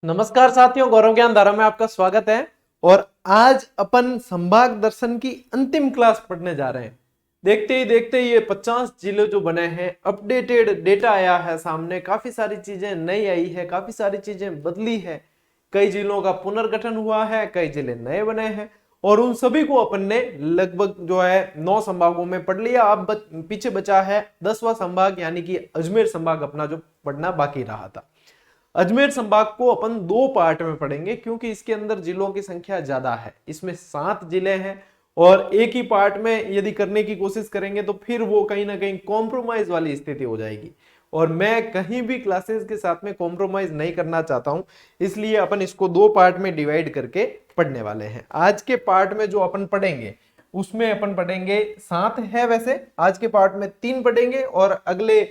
नमस्कार साथियों, गौरव ज्ञान धारा में आपका स्वागत है। और आज अपन संभाग दर्शन की अंतिम क्लास पढ़ने जा रहे हैं। देखते ही देखते ये 50 जिले जो बने हैं, अपडेटेड डेटा आया है सामने, काफी सारी चीजें नई आई है, काफी सारी चीजें बदली है। कई जिलों का पुनर्गठन हुआ है, कई जिले नए बने हैं और उन सभी को अपन ने लगभग जो है 9 संभागों में पढ़ लिया। अब पीछे बचा है 10वां संभाग यानी कि अजमेर संभाग अपना जो पढ़ना बाकी रहा था। अजमेर संभाग को अपन 2 पार्ट में पढ़ेंगे क्योंकि इसके अंदर जिलों की संख्या ज्यादा है। इसमें 7 जिले हैं और एक ही पार्ट में यदि करने की कोशिश करेंगे तो फिर वो कहीं ना कहीं कॉम्प्रोमाइज वाली स्थिति हो जाएगी और मैं कहीं भी क्लासेस के साथ में कॉम्प्रोमाइज नहीं करना चाहता हूं। इसलिए अपन इसको 2 पार्ट में डिवाइड करके पढ़ने वाले हैं। आज के पार्ट में जो अपन पढ़ेंगे उसमें अपन पढ़ेंगे 7 है, वैसे आज के पार्ट में 3 पढ़ेंगे और अगले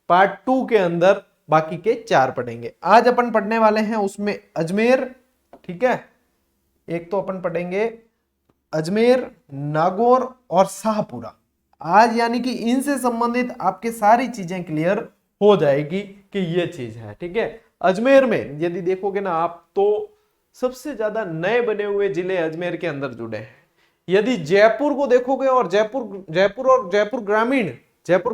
पार्ट 2 के अंदर बाकी के 4 पढ़ेंगे। आज अपन पढ़ने वाले हैं उसमें अजमेर, ठीक है। एक तो अपन पढ़ेंगे अजमेर, नागौर और शाहपुरा आज, यानी कि इनसे संबंधित आपके सारी चीजें क्लियर हो जाएगी कि ये चीज है, ठीक है। अजमेर में यदि देखोगे ना आप तो सबसे ज्यादा नए बने हुए जिले अजमेर के अंदर जुड़े हैं। यदि जयपुर को देखोगे और जयपुर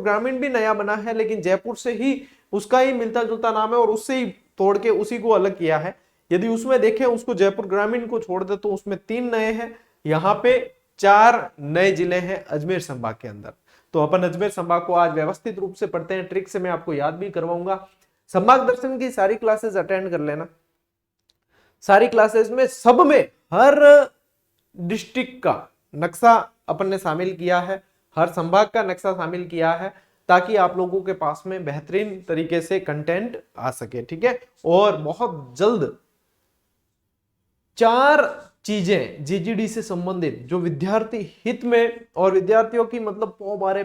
ग्रामीण भी नया बना है, लेकिन जयपुर से ही उसका ही मिलता जुलता नाम है और उससे ही तोड़ के उसी को अलग किया है। यदि उसमें देखें, उसको जयपुर ग्रामीण को छोड़ दे तो उसमें 3 नए हैं, यहाँ पे 4 नए जिले हैं अजमेर संभाग के अंदर। तो अपन अजमेर संभाग को आज व्यवस्थित रूप से पढ़ते हैं। ट्रिक से मैं आपको याद भी करवाऊंगा। संभाग दर्शन की सारी क्लासेस अटेंड कर लेना। सारी क्लासेस में सब में हर डिस्ट्रिक्ट का नक्शा अपन ने शामिल किया है, हर संभाग का नक्शा शामिल किया है ताकि आप लोगों के पास में बेहतरीन तरीके से कंटेंट आ सके, ठीक है। और बहुत जल्द 4 चीजें जीजीडी से संबंधित जो विद्यार्थी हित में और विद्यार्थियों की मतलब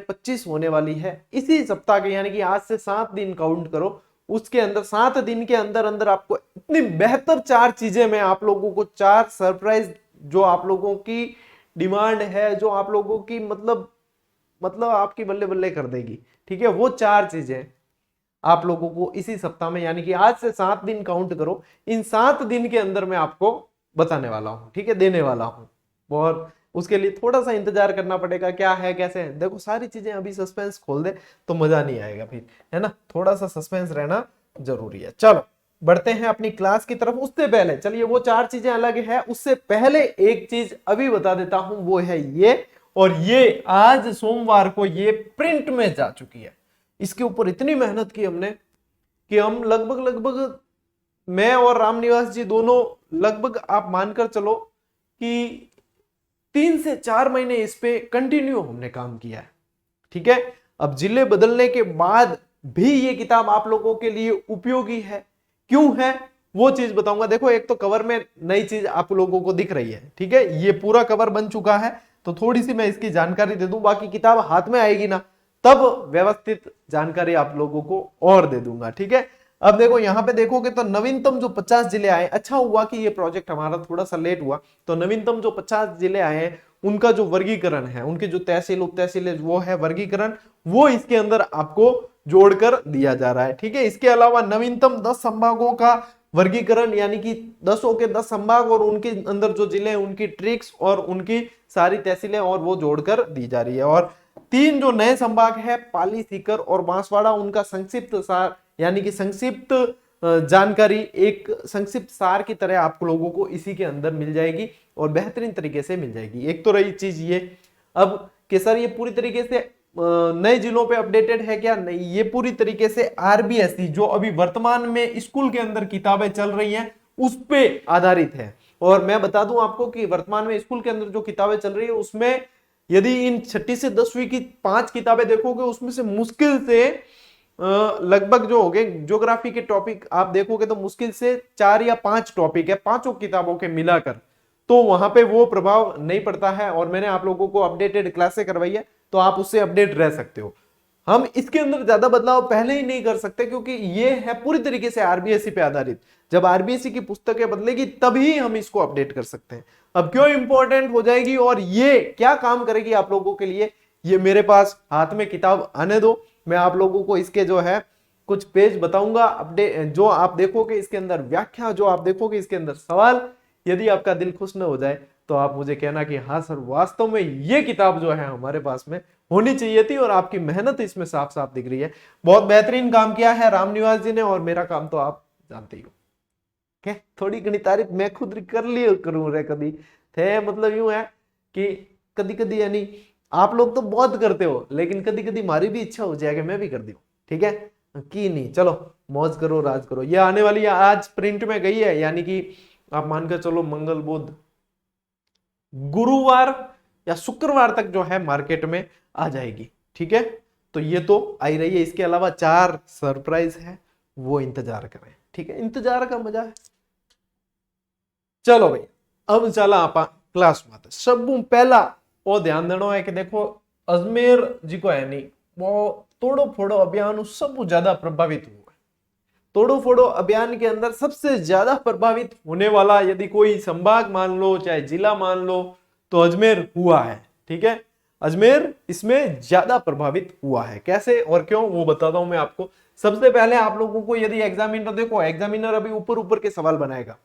25 होने वाली है इसी सप्ताह के, यानी कि आज से 7 दिन काउंट करो, उसके अंदर 7 दिन के अंदर अंदर आपको इतनी बेहतर 4 चीजें मैं आप लोगों को 4 सरप्राइज जो आप लोगों की डिमांड है, जो आप लोगों की मतलब आपकी बल्ले बल्ले कर देगी, ठीक है। वो 4 चीजें आप लोगों को इसी सप्ताह में, यानी कि आज से 7 दिन काउंट करो, इन 7 दिन के अंदर मैं आपको बताने वाला हूं, ठीक है, देने वाला हूं। और उसके लिए थोड़ा सा इंतजार करना पड़ेगा। क्या है कैसे है, देखो सारी चीजें अभी सस्पेंस खोल दे तो मजा नहीं आएगा फिर, है ना। थोड़ा सा सस्पेंस रहना जरूरी है। चलो बढ़ते हैं अपनी क्लास की तरफ। उससे पहले चलिए वो 4 चीजें अलग है, उससे पहले एक चीज अभी बता देता हूं, वो है ये। और ये आज सोमवार को ये प्रिंट में जा चुकी है। इसके ऊपर इतनी मेहनत की हमने कि हम लगभग मैं और रामनिवास जी दोनों लगभग आप मानकर चलो कि 3 से 4 महीने इस पे कंटिन्यू हमने काम किया है, ठीक है। अब जिले बदलने के बाद भी ये किताब आप लोगों के लिए उपयोगी है। क्यों है वो चीज बताऊंगा। देखो एक तो कवर में नई चीज आप लोगों को दिख रही है, ठीक है। ये पूरा कवर बन चुका है तो थोड़ी सी मैं इसकी जानकारी दे दूं, बाकी किताब हाथ में आएगी ना तब व्यवस्थित जानकारी आप लोगों को और दे दूंगा, ठीक है। अब देखो यहाँ पे देखोगे तो नवीनतम जो 50 जिले आए, अच्छा हुआ कि ये प्रोजेक्ट हमारा थोड़ा सा लेट हुआ, तो नवीनतम जो 50 जिले आए हैं उनका जो वर्गीकरण है, उनके जो तहसील उप तहसील वो है वर्गीकरण, वो इसके अंदर आपको जोड़कर दिया जा रहा है, ठीक है। इसके अलावा नवीनतम 10 संभागों का वर्गीकरण, यानी कि 10 के 10 संभाग और उनके अंदर जो जिले हैं उनकी ट्रिक्स और उनकी सारी तहसीलें और वो जोड़कर दी जा रही है। और 3 जो नए संभाग है पाली, सीकर और बांसवाड़ा, उनका संक्षिप्त सार यानी कि संक्षिप्त जानकारी एक संक्षिप्त सार की तरह आप लोगों को इसी के अंदर मिल जाएगी और बेहतरीन तरीके से मिल जाएगी। एक तो रही चीज ये। अब कि सर ये पूरी तरीके से नए जिलों पे अपडेटेड है क्या, नहीं, ये पूरी तरीके से आरबीएसई जो अभी वर्तमान में स्कूल के अंदर किताबें चल रही हैं उस पे आधारित है। और मैं बता दूं आपको कि वर्तमान में स्कूल के अंदर जो किताबें चल रही है उसमें यदि इन 6ठी से 10वीं की 5 किताबें देखोगे उसमें से मुश्किल से लगभग जो हो गए ज्योग्राफी के टॉपिक आप देखोगे तो मुश्किल से 4 या 5 टॉपिक है, 5 किताबों के मिलाकर, तो वहां पे वो प्रभाव नहीं पड़ता है। और मैंने आप लोगों को अपडेटेड क्लासें करवाई है तो आप उससे अपडेट रह सकते हो। हम इसके अंदर ज्यादा बदलाव पहले ही नहीं कर सकते क्योंकि ये है पूरी तरीके से आरबीएसई पे आधारित। जब आरबीएसई की पुस्तकें बदलेगी तभी हम इसको अपडेट कर सकते हैं। अब क्यों इंपॉर्टेंट हो जाएगी और ये क्या काम करेगी आप लोगों के लिए, ये मेरे पास हाथ में किताब आने दो, मैं आप लोगों को इसके जो है कुछ पेज बताऊंगा अपडेट, जो आप देखोगे इसके अंदर व्याख्या, जो आप देखोगे इसके अंदर सवाल, यदि आपका दिल खुश न हो जाए तो आप मुझे कहना कि हाँ सर वास्तव में ये किताब जो है हमारे पास में होनी चाहिए थी और आपकी मेहनत इसमें साफ साफ दिख रही है। बहुत बेहतरीन काम किया है रामनिवास जी ने, और मेरा काम तो आप जानते ही हो। क्या थोड़ी घनी तारीफ मैं खुद कर लियो करूं रे कभी थे, मतलब यूं है कि कदी कदी यानी आप लोग तो बहुत करते हो, लेकिन कदी कदी हमारी भी इच्छा हो जाए कि मैं भी कर दूं, ठीक है कि नहीं। चलो मौज करो, राज करो। ये आने वाली है, आज प्रिंट में गई है, यानी कि आप मानकर चलो मंगल बुध गुरुवार या शुक्रवार तक जो है मार्केट में आ जाएगी, ठीक है। तो ये तो आई रही है, इसके अलावा 4 सरप्राइज है, वो इंतजार करें, ठीक है। इंतजार का मजा है। चलो भाई अब चला आप क्लास में। सब पहला वो ध्यान देना है कि देखो अजमेर जी को है नहीं, वो तोड़ो फोड़ो अभियान सब ज्यादा प्रभावित हुआ है। तोड़ो फोड़ो अभियान के अंदर सबसे ज्यादा प्रभावित होने वाला यदि कोई संभाग मान लो चाहे जिला मान लो तो अजमेर हुआ है, ठीक है। अजमेर इसमें ज्यादा प्रभावित हुआ है। कैसे और क्यों वो बताता हूं मैं आपको। सबसे पहले आप लोगों को यदि एग्जामिनर, देखो एग्जामिनर अभी ऊपर ऊपर के सवाल बनाएगा,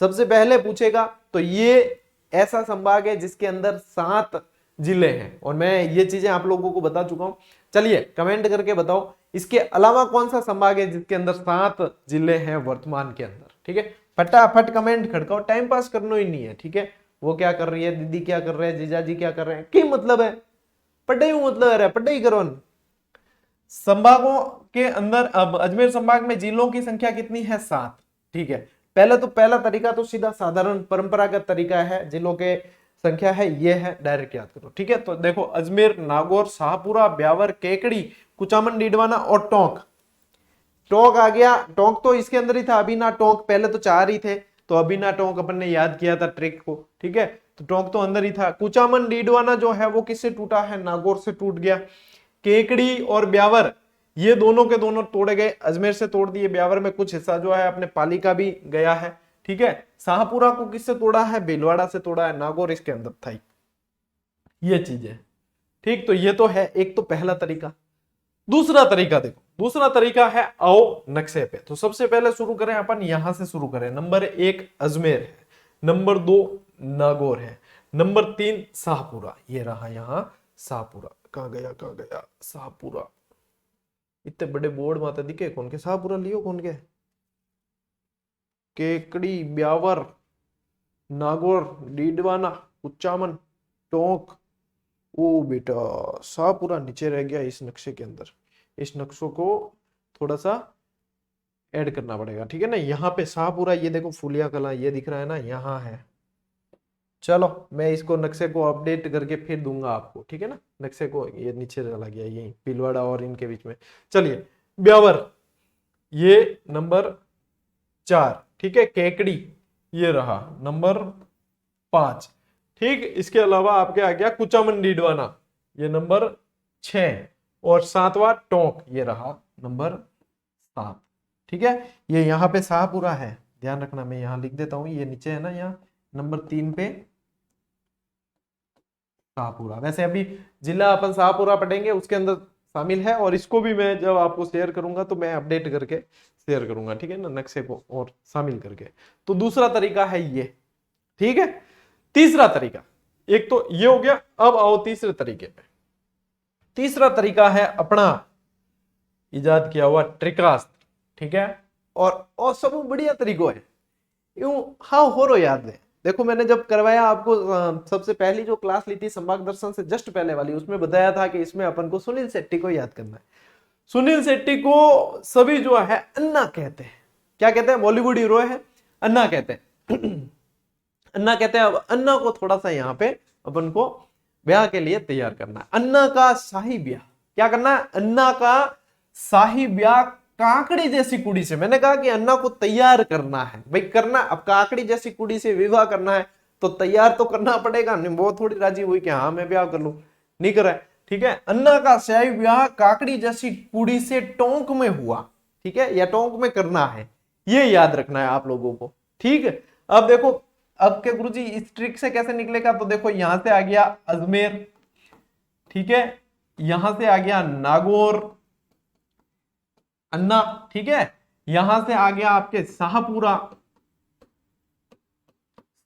सबसे पहले पूछेगा तो ये ऐसा संभाग है जिसके अंदर 7 जिले हैं, और मैं ये चीजें आप लोगों को बता चुका हूं। चलिए कमेंट करके बताओ इसके अलावा कौन सा संभाग है जिसके अंदर 7 जिले हैं वर्तमान के अंदर, ठीक है। फटाफट कमेंट खड़काओ, टाइम पास करना ही नहीं है, ठीक है। वो क्या कर रही है, दीदी क्या कर रहे हैं, जीजा जी क्या कर रहे हैं, की मतलब है पढ़ाई मतलब है पढ़ाई करो। संभागों के अंदर अब अजमेर संभाग में जिलों की संख्या कितनी है, 7, ठीक है। पहला तरीका तो सीधा साधारण परंपरागत तरीका है, जिलों के संख्या है ये है, डायरेक्ट याद करो, ठीक है। तो देखो अजमेर, नागौर, शाहपुरा, ब्यावर, केकड़ी, कुचामन, डीडवाना और टोंक। टोंक आ गया, टोंक तो इसके अंदर ही था, अभी ना टोंक, पहले तो 4 ही थे, तो अभी ना टोंक अपन ने याद किया था ट्रिक को, ठीक है। तो टोंक तो अंदर ही था। कुचामन डीडवाना जो है वो किससे टूटा है, नागौर से टूट गया। केकड़ी और ब्यावर ये दोनों के दोनों तोड़े गए, अजमेर से तोड़ दिए। ब्यावर में कुछ हिस्सा जो है अपने पालिका भी गया है, ठीक है। शाहपुरा को किससे तोड़ा है, भीलवाड़ा से तोड़ा है। नागौर इसके अंदर था, ये चीजें, ठीक। तो ये तो है एक तो पहला तरीका। दूसरा तरीका देखो, दूसरा तरीका है आओ नक्शे पे। तो सबसे पहले शुरू करें अपन, यहां से शुरू करें। नंबर 1 अजमेर है, नंबर 2 नागौर है, नंबर 3 शाहपुरा, ये रहा यहां शाहपुरा। कहां गया शाहपुरा, इतने बड़े बोर्ड माता दिखे कौन के, शाहपुरा लियो कौन के, केकड़ी, ब्यावर, नागौर, डीडवाना, कुचामन, टोंक। ओ बेटा शाहपुरा नीचे रह गया इस नक्शे के अंदर, इस नक्शों को थोड़ा सा ऐड करना पड़ेगा, ठीक है ना। यहाँ पे शाहपुरा ये देखो फुलिया कला ये दिख रहा है ना, यहाँ है। चलो मैं इसको नक्शे को अपडेट करके फिर दूंगा आपको, ठीक है ना। नक्शे को ये नीचे चला गया, यही भीलवाड़ा और इनके बीच में। चलिए ब्यावर ये नंबर 4, ठीक है। केकड़ी ये रहा नंबर 5, ठीक। इसके अलावा आपके आ गया कुचामन डीडवाना ये नंबर 6, और 7वां टोंक ये रहा नंबर 7, ठीक है। ये यहाँ पे शाहपुरा है, ध्यान रखना, मैं यहाँ लिख देता हूं, ये नीचे है ना, यहाँ नंबर 3 पे शाहपुरा। वैसे अभी जिला अपन शाहपुरा पढ़ेंगे उसके अंदर शामिल है, और इसको भी मैं जब आपको शेयर करूंगा तो मैं अपडेट करके शेयर करूंगा, ठीक है ना, नक्शे को और शामिल करके। तो दूसरा तरीका है ये, ठीक है। तीसरा तरीका, एक तो ये हो गया, अब आओ तीसरे तरीके पे। तीसरा तरीका है अपना इजाद किया हुआ ट्रिकास्त्र, ठीक है। और सब बढ़िया तरीको है यूं, हाँ हो रो याद है। देखो मैंने जब करवाया आपको सबसे पहली जो क्लास ली थी संभाग दर्शन से जस्ट पहले वाली, उसमें बताया था कि इसमें अपन को सुनील शेट्टी को याद करना है। सुनील शेट्टी को सभी जो है अन्ना कहते हैं। क्या कहते हैं, बॉलीवुड हीरो है, अन्ना कहते हैं। अन्ना कहते हैं। अब अन्ना को थोड़ा सा यहाँ पे अपन को ब्याह के लिए तैयार करना है। अन्ना का शाही ब्याह क्या करना है, अन्ना का शाही ब्याह काकड़ी जैसी कुड़ी से। मैंने कहा कि अन्ना को तैयार करना है भाई, करना। अब काकड़ी जैसी कुड़ी से विवाह करना है तो तैयार तो करना पड़ेगा, नहीं वो थोड़ी राजी हुई कि हाँ मैं ब्याह कर लूं, नहीं कर रहा है, ठीक है। अन्ना का शाही ब्याह काकड़ी जैसी कुड़ी से टोंक में हुआ, ठीक है, या टोंक में करना है, ये याद रखना है आप लोगों को, ठीक है। अब देखो अब के गुरुजी इस ट्रिक से कैसे निकलेगा, तो देखो यहां से आ गया अजमेर, ठीक है, यहां से आ गया नागौर, अन्ना, ठीक है। यहां से आ गया आपके शाहपुरा,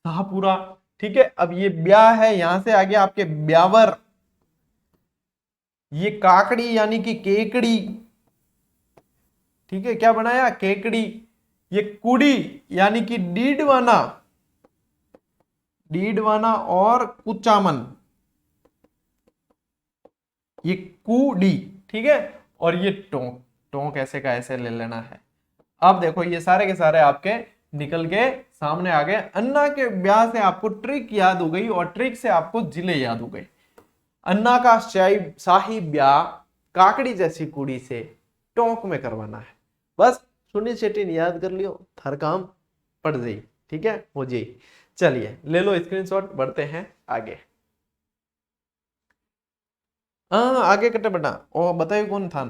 शाहपुरा, ठीक है। अब ये ब्याह है, यहां से आ गया आपके ब्यावर, ये काकड़ी यानी कि केकड़ी, ठीक है, क्या बनाया, केकड़ी। ये कुड़ी यानी कि डीडवाना, डीडवाना और कुचामन, ये कुडी, ठीक है। और ये टोंक, टोंक ऐसे का ऐसे ले लेना है। अब देखो ये सारे के सारे आपके निकल के सामने आ गए। अन्ना के ब्याह से आपको ट्रिक याद हो गई और ट्रिक से आपको जिले याद हो गए। अन्ना का शाही ब्याह काकड़ी जैसी कुड़ी से टोंक में करवाना है। बस सुनील शेट्टी ने याद कर लियो, हर काम पड़ जाई, ठीक है, हो जाई। चलिए ले लो स्क्रीनशॉट, बढ़ते हैं आगे। हाँ आगे कटे बेटा, और बताइए कौन था,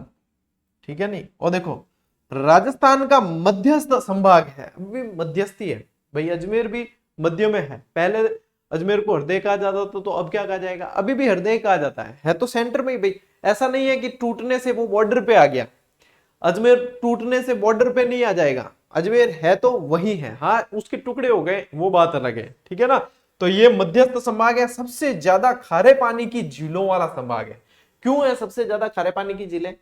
ठीक है नहीं। और देखो राजस्थान का मध्यस्थ संभाग है, अभी मध्यस्थी है भाई, अजमेर भी मध्य में है। पहले अजमेर को हृदय कहा जाता था, तो अब क्या कहा जाएगा, अभी भी हृदय कहा जाता है तो सेंटर में ही भाई। ऐसा नहीं है कि टूटने से वो बॉर्डर पे आ गया, अजमेर टूटने से बॉर्डर पे नहीं आ जाएगा, अजमेर है तो वही है, हाँ उसके टुकड़े हो गए वो बात अलग है, ठीक है ना। तो ये मध्यस्थ संभाग है, सबसे ज्यादा खारे पानी की झीलों वाला संभाग है। क्यों है सबसे ज्यादा खारे पानी की झीलें,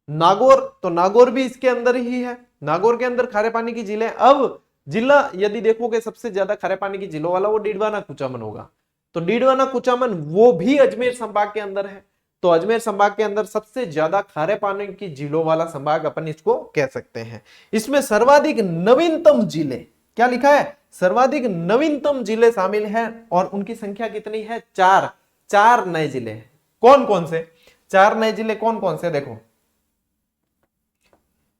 नागौर, तो नागौर भी इसके अंदर ही है, नागौर के अंदर खारे पानी की झीलें। अब जिला यदि देखोगे सबसे ज्यादा खारे पानी की झीलों वाला वो डीडवाना कुचामन होगा, तो डीडवाना कुचामन वो भी अजमेर संभाग के अंदर है। तो अजमेर संभाग के अंदर सबसे ज्यादा खारे पानी की झीलों वाला संभाग अपन इसको कह सकते हैं। इसमें सर्वाधिक नवीनतम जिले, क्या लिखा है, सर्वाधिक नवीनतम जिले शामिल हैं और उनकी संख्या कितनी है, 4, 4 नए जिले हैं। कौन कौन से 4 नए जिले, कौन कौन से, देखो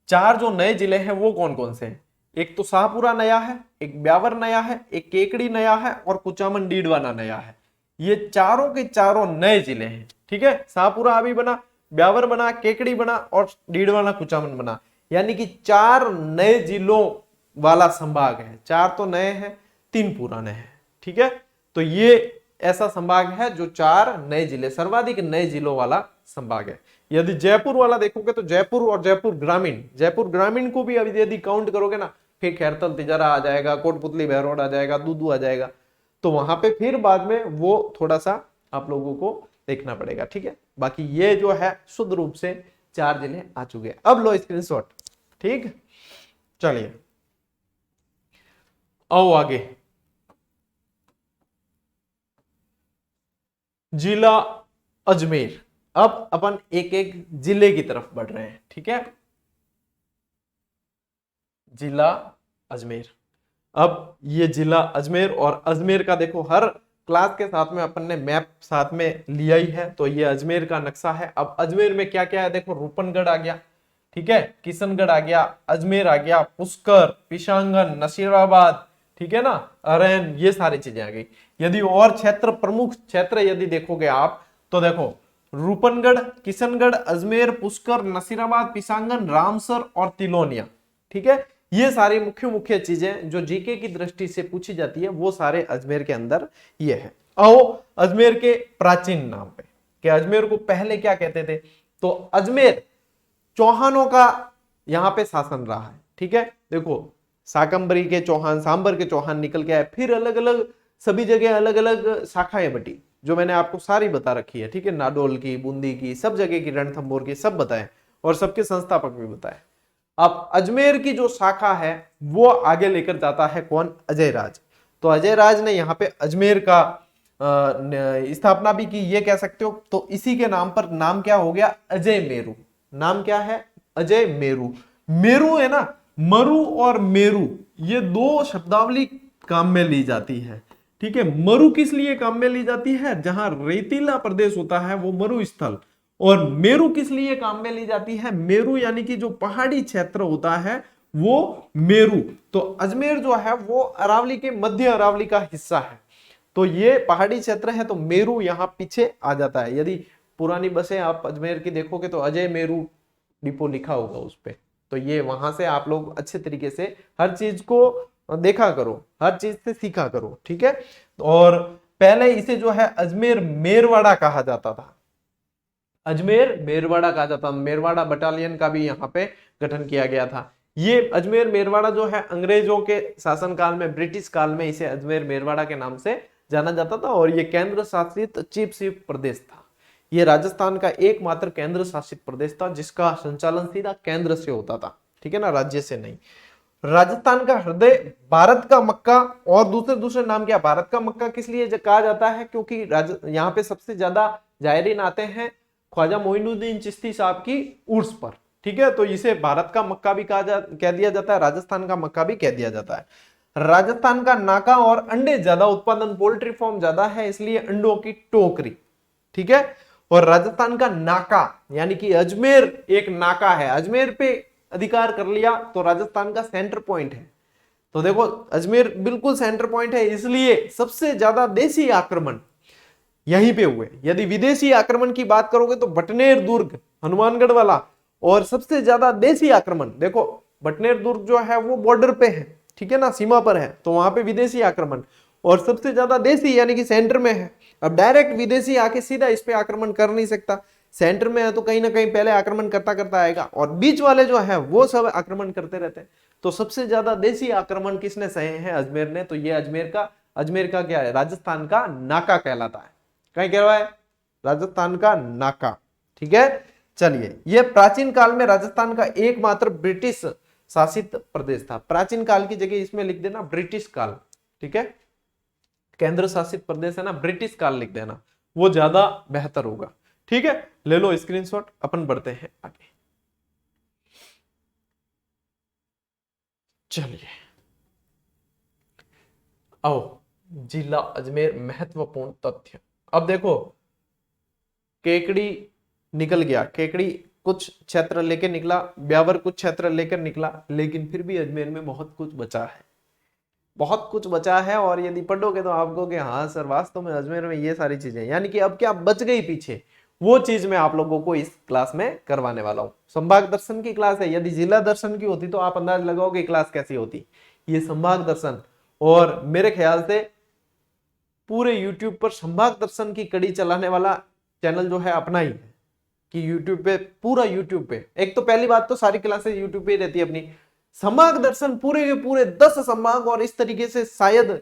4 जो नए जिले हैं वो कौन कौन से हैं। एक तो शाहपुरा नया है, एक ब्यावर नया है, एक केकड़ी नया है और कुचामन डीडवाना नया है। ये चारों के चारों नए जिले हैं, ठीक है। शाहपुरा अभी बना, ब्यावर बना, केकड़ी बना और डीडवाना कुचामन बना, यानी कि 4 नए जिलों वाला संभाग है। 4 तो नए हैं, 3 पुराने हैं, ठीक है। तो ये ऐसा संभाग है जो 4 नए जिले, सर्वाधिक नए जिलों वाला संभाग है। यदि जयपुर वाला देखोगे तो जयपुर और जयपुर ग्रामीण, जयपुर ग्रामीण को भी अभी यदि काउंट करोगे ना, फिर खैरतल तिजारा आ जाएगा, कोटपुतली बहरोड आ जाएगा, दूदू आ जाएगा, तो वहां पे फिर बाद में वो थोड़ा सा आप लोगों को देखना पड़ेगा, ठीक है। बाकी ये जो है शुद्ध रूप से 4 जिले आ चुके हैं। अब लो स्क्रीनशॉट, ठीक, चलिए आओ आगे। जिला अजमेर, अब अपन एक एक जिले की तरफ बढ़ रहे हैं, ठीक है। जिला अजमेर, अब ये जिला अजमेर, और अजमेर का देखो हर क्लास के साथ में अपन ने मैप साथ में लिया ही है, तो ये अजमेर का नक्शा है। अब अजमेर में क्या क्या है, देखो रूपनगढ़ आ गया, ठीक है, किशनगढ़ आ गया, अजमेर आ गया, पुष्कर, पिशांगन, नसीराबाद, ठीक है ना, अरैन, ये सारी चीजें आ गई। यदि और क्षेत्र, प्रमुख क्षेत्र यदि देखोगे आप, तो देखो रूपनगढ़, किशनगढ़, अजमेर, पुष्कर, नसीराबाद, पिशांगन, रामसर और तिलोनिया, ठीक है। ये सारी मुख्य मुख्य चीजें जो जीके की दृष्टि से पूछी जाती है वो सारे अजमेर के अंदर ये है। आओ अजमेर के प्राचीन नाम पे, कि अजमेर को पहले क्या कहते थे, तो अजमेर चौहानों का यहां पे शासन रहा है, ठीक है। देखो शाकंभरी के चौहान, सांबर के चौहान निकल के आए, फिर अलग अलग सभी जगह अलग अलग शाखाएं बटी, जो मैंने आपको सारी बता रखी है, ठीक है, नाडोल की, बूंदी की, सब जगह की, रणथंभौर की, सब बताए और सबके संस्थापक भी बताए। अब अजमेर की जो शाखा है वो आगे लेकर जाता है कौन, अजय राज। तो अजय राज ने यहाँ पे अजमेर का स्थापना भी की, ये कह सकते हो। तो इसी के नाम पर नाम क्या हो गया, अजय मेरू। नाम क्या है, अजय मेरू। मेरू है ना, मरु और मेरू ये 2 शब्दावली काम में ली जाती है, ठीक है। मरु किस लिए काम में ली जाती है, जहां रेतीला प्रदेश होता है वो मरु स्थल, और मेरू किस लिए काम में ली जाती है, मेरू यानी कि जो पहाड़ी क्षेत्र होता है वो मेरू। तो अजमेर जो है वो अरावली के मध्य अरावली का हिस्सा है, तो ये पहाड़ी क्षेत्र है, तो मेरू यहाँ पीछे आ जाता है। यदि पुरानी बसें आप अजमेर की देखोगे तो अजय मेरू डिपो लिखा होगा उस पे, तो ये वहां से आप लोग अच्छे तरीके से हर चीज को देखा करो, हर चीज से सीखा करो, ठीक है। और पहले इसे जो है अजमेर मेरवाड़ा कहा जाता था, अजमेर मेरवाड़ा कहा जाता, मेरवाड़ा बटालियन का भी यहाँ पे गठन किया गया था। ये अजमेर मेरवाड़ा जो है अंग्रेजों के शासनकाल में, ब्रिटिश काल में इसे अजमेर मेरवाड़ा के नाम से जाना जाता था और ये केंद्र शासित चीफ प्रदेश था। ये राजस्थान का एकमात्र केंद्र शासित प्रदेश था जिसका संचालन सीधा केंद्र से होता था, ठीक है ना, राज्य से नहीं। राजस्थान का हृदय, भारत का मक्का, और दूसरे नाम क्या, भारत का मक्का किस लिए कहा जाता है, क्योंकि यहाँ पे सबसे ज्यादा जायरीन आते हैं ख्वाजा मोइनुद्दीन चिश्ती साहब की उर्स पर, ठीक है, तो इसे भारत का मक्का भी कह दिया जाता है, राजस्थान का मक्का भी कह दिया जाता है। राजस्थान का नाका और अंडे ज्यादा उत्पादन, पोल्ट्री फॉर्म ज्यादा है इसलिए अंडों की टोकरी, ठीक है। और राजस्थान का नाका यानी कि अजमेर एक नाका है, अजमेर पे अधिकार कर लिया तो राजस्थान का सेंटर पॉइंट है। तो देखो अजमेर बिल्कुल सेंटर पॉइंट है, इसलिए सबसे ज्यादा देशी आक्रमण यहीं पे हुए। यदि विदेशी आक्रमण की बात करोगे तो बटनेर दुर्ग हनुमानगढ़ वाला, और सबसे ज्यादा देशी आक्रमण देखो बटनेर दुर्ग जो है वो बॉर्डर पे है, ठीक है ना, सीमा पर है, तो वहां पे विदेशी आक्रमण, और सबसे ज्यादा देशी यानी कि सेंटर में है। अब डायरेक्ट विदेशी आके सीधा इस पे आक्रमण कर नहीं सकता, सेंटर में है तो कहीं ना कहीं पहले आक्रमण करता करता आएगा, और बीच वाले जो है वो सब आक्रमण करते रहते हैं। तो सबसे ज्यादा देशी आक्रमण किसने सहे हैं, अजमेर ने। तो ये अजमेर का क्या है, राजस्थान का नाका कहलाता है। कहीं कह रहा है, राजस्थान का नाका, ठीक है। चलिए, यह प्राचीन काल में राजस्थान का एकमात्र ब्रिटिश शासित प्रदेश था। प्राचीन काल की जगह इसमें लिख देना ब्रिटिश काल, ठीक है, केंद्र शासित प्रदेश है ना, ब्रिटिश काल लिख देना, वो ज्यादा बेहतर होगा, ठीक है। ले लो स्क्रीनशॉट, अपन बढ़ते हैं आगे। चलिए आओ, जिला अजमेर महत्वपूर्ण तथ्य। अब देखो केकड़ी निकल गया, केकड़ी कुछ क्षेत्र लेकर निकला, ब्यावर कुछ क्षेत्र लेकर निकला, लेकिन फिर भी अजमेर में बहुत कुछ बचा है, बहुत कुछ बचा है। और यदि पढ़ोगे तो आपको कि हाँ सर वास्तव में अजमेर में ये सारी चीजें, यानी कि अब क्या बच गई पीछे, वो चीज मैं आप लोगों को इस क्लास में करवाने वाला हूँ। संभाग दर्शन की क्लास है, यदि जिला दर्शन की होती तो आप अंदाज लगाओगे क्लास कैसी होती। ये संभाग दर्शन, और मेरे ख्याल से पूरे यूट्यूब पर संभाग दर्शन की कड़ी चलाने वाला चैनल जो है अपना ही है, कि यूट्यूब पे, पूरा यूट्यूब पे, एक तो पहली बात तो सारी क्लासेस यूट्यूब पे ही रहती है अपनी। संभाग दर्शन पूरे के पूरे 10 संभाग, और इस तरीके से शायद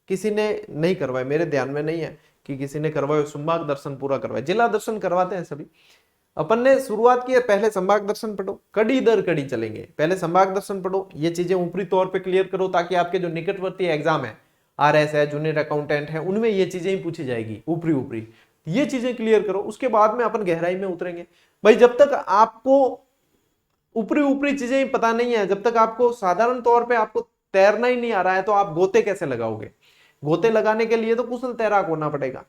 किसी ने नहीं करवाए, मेरे ध्यान में नहीं है कि किसी ने करवाए संभाग दर्शन पूरा करवाए। जिला दर्शन करवाते हैं सभी। अपन ने शुरुआत की है, पहले संभाग दर्शन पढ़ो, कड़ी दर कड़ी चलेंगे, पहले संभाग दर्शन पढ़ो, ये चीजें ऊपरी तौर पे क्लियर करो, ताकि आपके जो निकटवर्ती एग्जाम है, RS है, जूनियर अकाउंटेंट है, उनमें ये चीजें ही पूछी जाएगी ऊपरी ऊपरी, ये चीजें क्लियर करो, उसके बाद में अपन गहराई में उतरेंगे। भाई जब तक आपको ऊपरी ऊपरी चीजें ही पता नहीं है, जब तक आपको साधारण तौर पे आपको तैरना ही नहीं आ रहा है, तो आप गोते कैसे लगाओगे। गोते लगाने के लिए तो कुशल तैराक होना पड़ेगा,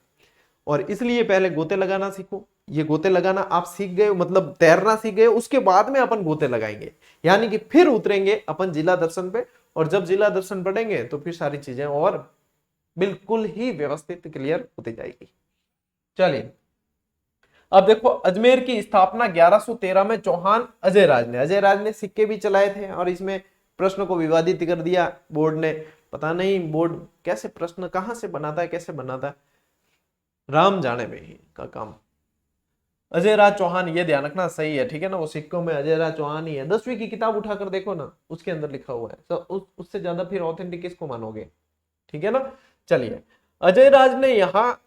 और इसलिए पहले गोते लगाना सीखो। ये गोते लगाना आप सीख गए, मतलब तैरना सीख गए, उसके बाद में अपन गोते लगाएंगे, यानी कि फिर उतरेंगे अपन जिला दर्शन पे, और जब जिला दर्शन पढ़ेंगे तो फिर सारी चीजें और बिल्कुल ही व्यवस्थित क्लियर होती जाएगी। चलिए अब देखो, अजमेर की स्थापना 1113 में चौहान अजय राज ने सिक्के भी चलाए थे, और इसमें प्रश्न को विवादित कर दिया बोर्ड ने। पता नहीं बोर्ड कैसे प्रश्न कहां से बनाता है, कैसे बनाता है, राम जाने में ही का काम। अजय राज चौहान, ये ध्यान रखना, सही है, ठीक है ना, वो सिक्कों में अजय राज चौहान ही है। 10वीं की किताब उठाकर देखो ना, उसके अंदर लिखा हुआ है, तो उससे ज्यादा फिर ऑथेंटिक किसको मानोगे, ठीक है ना। चलिए, अजय राज ने यहाँ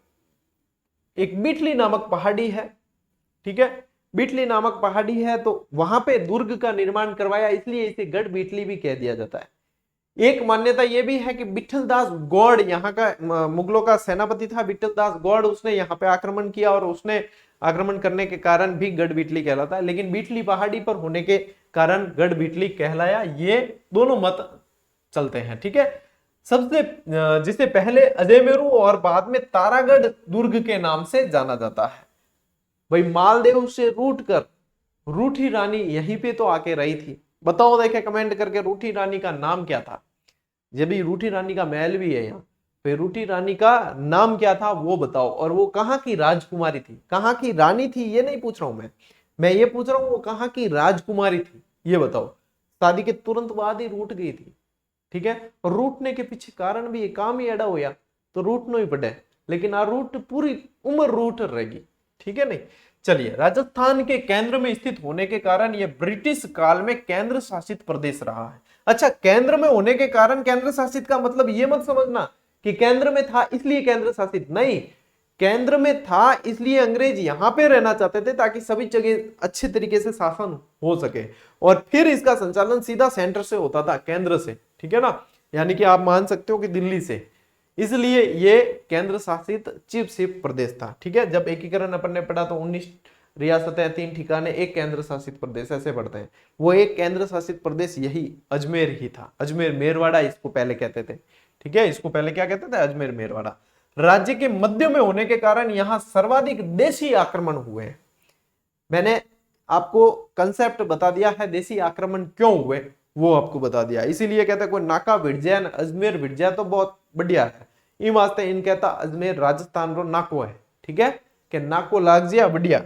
एक बिटली नामक पहाड़ी है, ठीक है, बिटली नामक पहाड़ी है, तो वहां पे दुर्ग का निर्माण करवाया, इसलिए इसे गढ़ बिटली भी कह दिया जाता है। एक मान्यता यह भी है कि विठलदास गौड़ यहाँ का मुगलों का सेनापति था, विठलदास गौड़, उसने यहाँ पे आक्रमण किया, और उसने आक्रमण करने के कारण भी गढ़ बिटली कहलाता है, लेकिन बिटली पहाड़ी पर होने के कारण गढ़ बिटली कहलाया। ये दोनों मत चलते हैं, ठीक है। सबसे जिसे पहले अजयमेरू और बाद में तारागढ़ दुर्ग के नाम से जाना जाता है। भाई मालदेव से रूट कर रूठी रानी यहीं पे तो आके रही थी, बताओ देखे कमेंट करके, रूठी रानी का नाम क्या था। जब भी रूठी रानी का महल भी है यहाँ, फिर रूठी रानी का नाम क्या था वो बताओ, और वो कहाँ की राजकुमारी थी, कहाँ की रानी थी, ये नहीं पूछ रहा हूं मैं ये पूछ रहा हूँ वो कहाँ की राजकुमारी थी, ये बताओ। शादी के तुरंत बाद ही रूठ गई थी, ठीक है, और रूठने के पीछे कारण भी काम ही एड़ा होया, तो रूठनो ही पड़े, लेकिन आ रूठ पूरी उम्र रूठ रहेगी, ठीक है नहीं। चलिए, राजस्थान के केंद्र में स्थित होने के कारण यह ब्रिटिश काल में केंद्र शासित प्रदेश रहा है। अच्छा, केंद्र में होने के कारण केंद्र शासित का मतलब ये मत समझना कि केंद्र में था इसलिए केंद्र शासित, नहीं, केंद्र में था इसलिए अंग्रेज यहां पे रहना चाहते थे ताकि सभी जगह अच्छे तरीके से शासन हो सके, और फिर इसका संचालन सीधा सेंटर से होता था, केंद्र से, ठीक है ना, यानी कि आप मान सकते हो कि दिल्ली से, इसलिए ये केंद्र शासित चिप प्रदेश था। ठीक है, जब एकीकरण अपन ने पढ़ा तो 19 रियासतें, 3 ठिकाने, एक केंद्र शासित प्रदेश, ऐसे पढ़ते हैं। वो एक केंद्र शासित प्रदेश यही अजमेर ही था, अजमेर मेरवाड़ा इसको पहले कहते थे। ठीक है, इसको पहले क्या कहते थे, अजमेर मेरवाड़ा। राज्य के मध्य में होने के कारण यहां सर्वाधिक देशी आक्रमण हुए हैं। मैंने आपको कंसेप्ट बता दिया है, देशी आक्रमण क्यों हुए वो आपको बता दिया, इसीलिए कहते हैं कोई नाका भिड़ जाए, अजमेर भिड़ जाए तो बहुत बढ़िया है। इन वास्ते इन कहता अजमेर राजस्थान रो नाको है। ठीक है, कि नाको लाग जिया बढ़िया।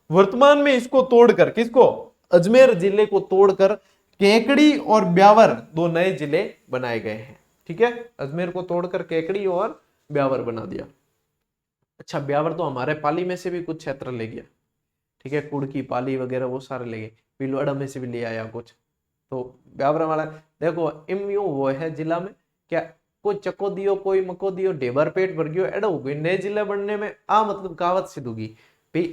वर्तमान में इसको तोड़कर, किसको, अजमेर जिले को तोड़कर केकड़ी और ब्यावर 2 नए जिले बनाए गए हैं। ठीक है, अजमेर को तोड़कर केकड़ी और ब्यावर बना दिया। अच्छा, ब्यावर तो हमारे पाली में से भी कुछ क्षेत्र ले गया। ठीक है, कुड़की, पाली वगैरह वो सारे ले गए, भीलवाड़ा में से भी ले आया कुछ। तो ब्यावर वाला देखो इम यूं वो है जिला में क्या कोई चको दियो, कोई मको दियो, ढेबर पेट भर गयो, एडो हो गई। नए जिले बनने में आ मतलब कहावत सिद्ध होगी भाई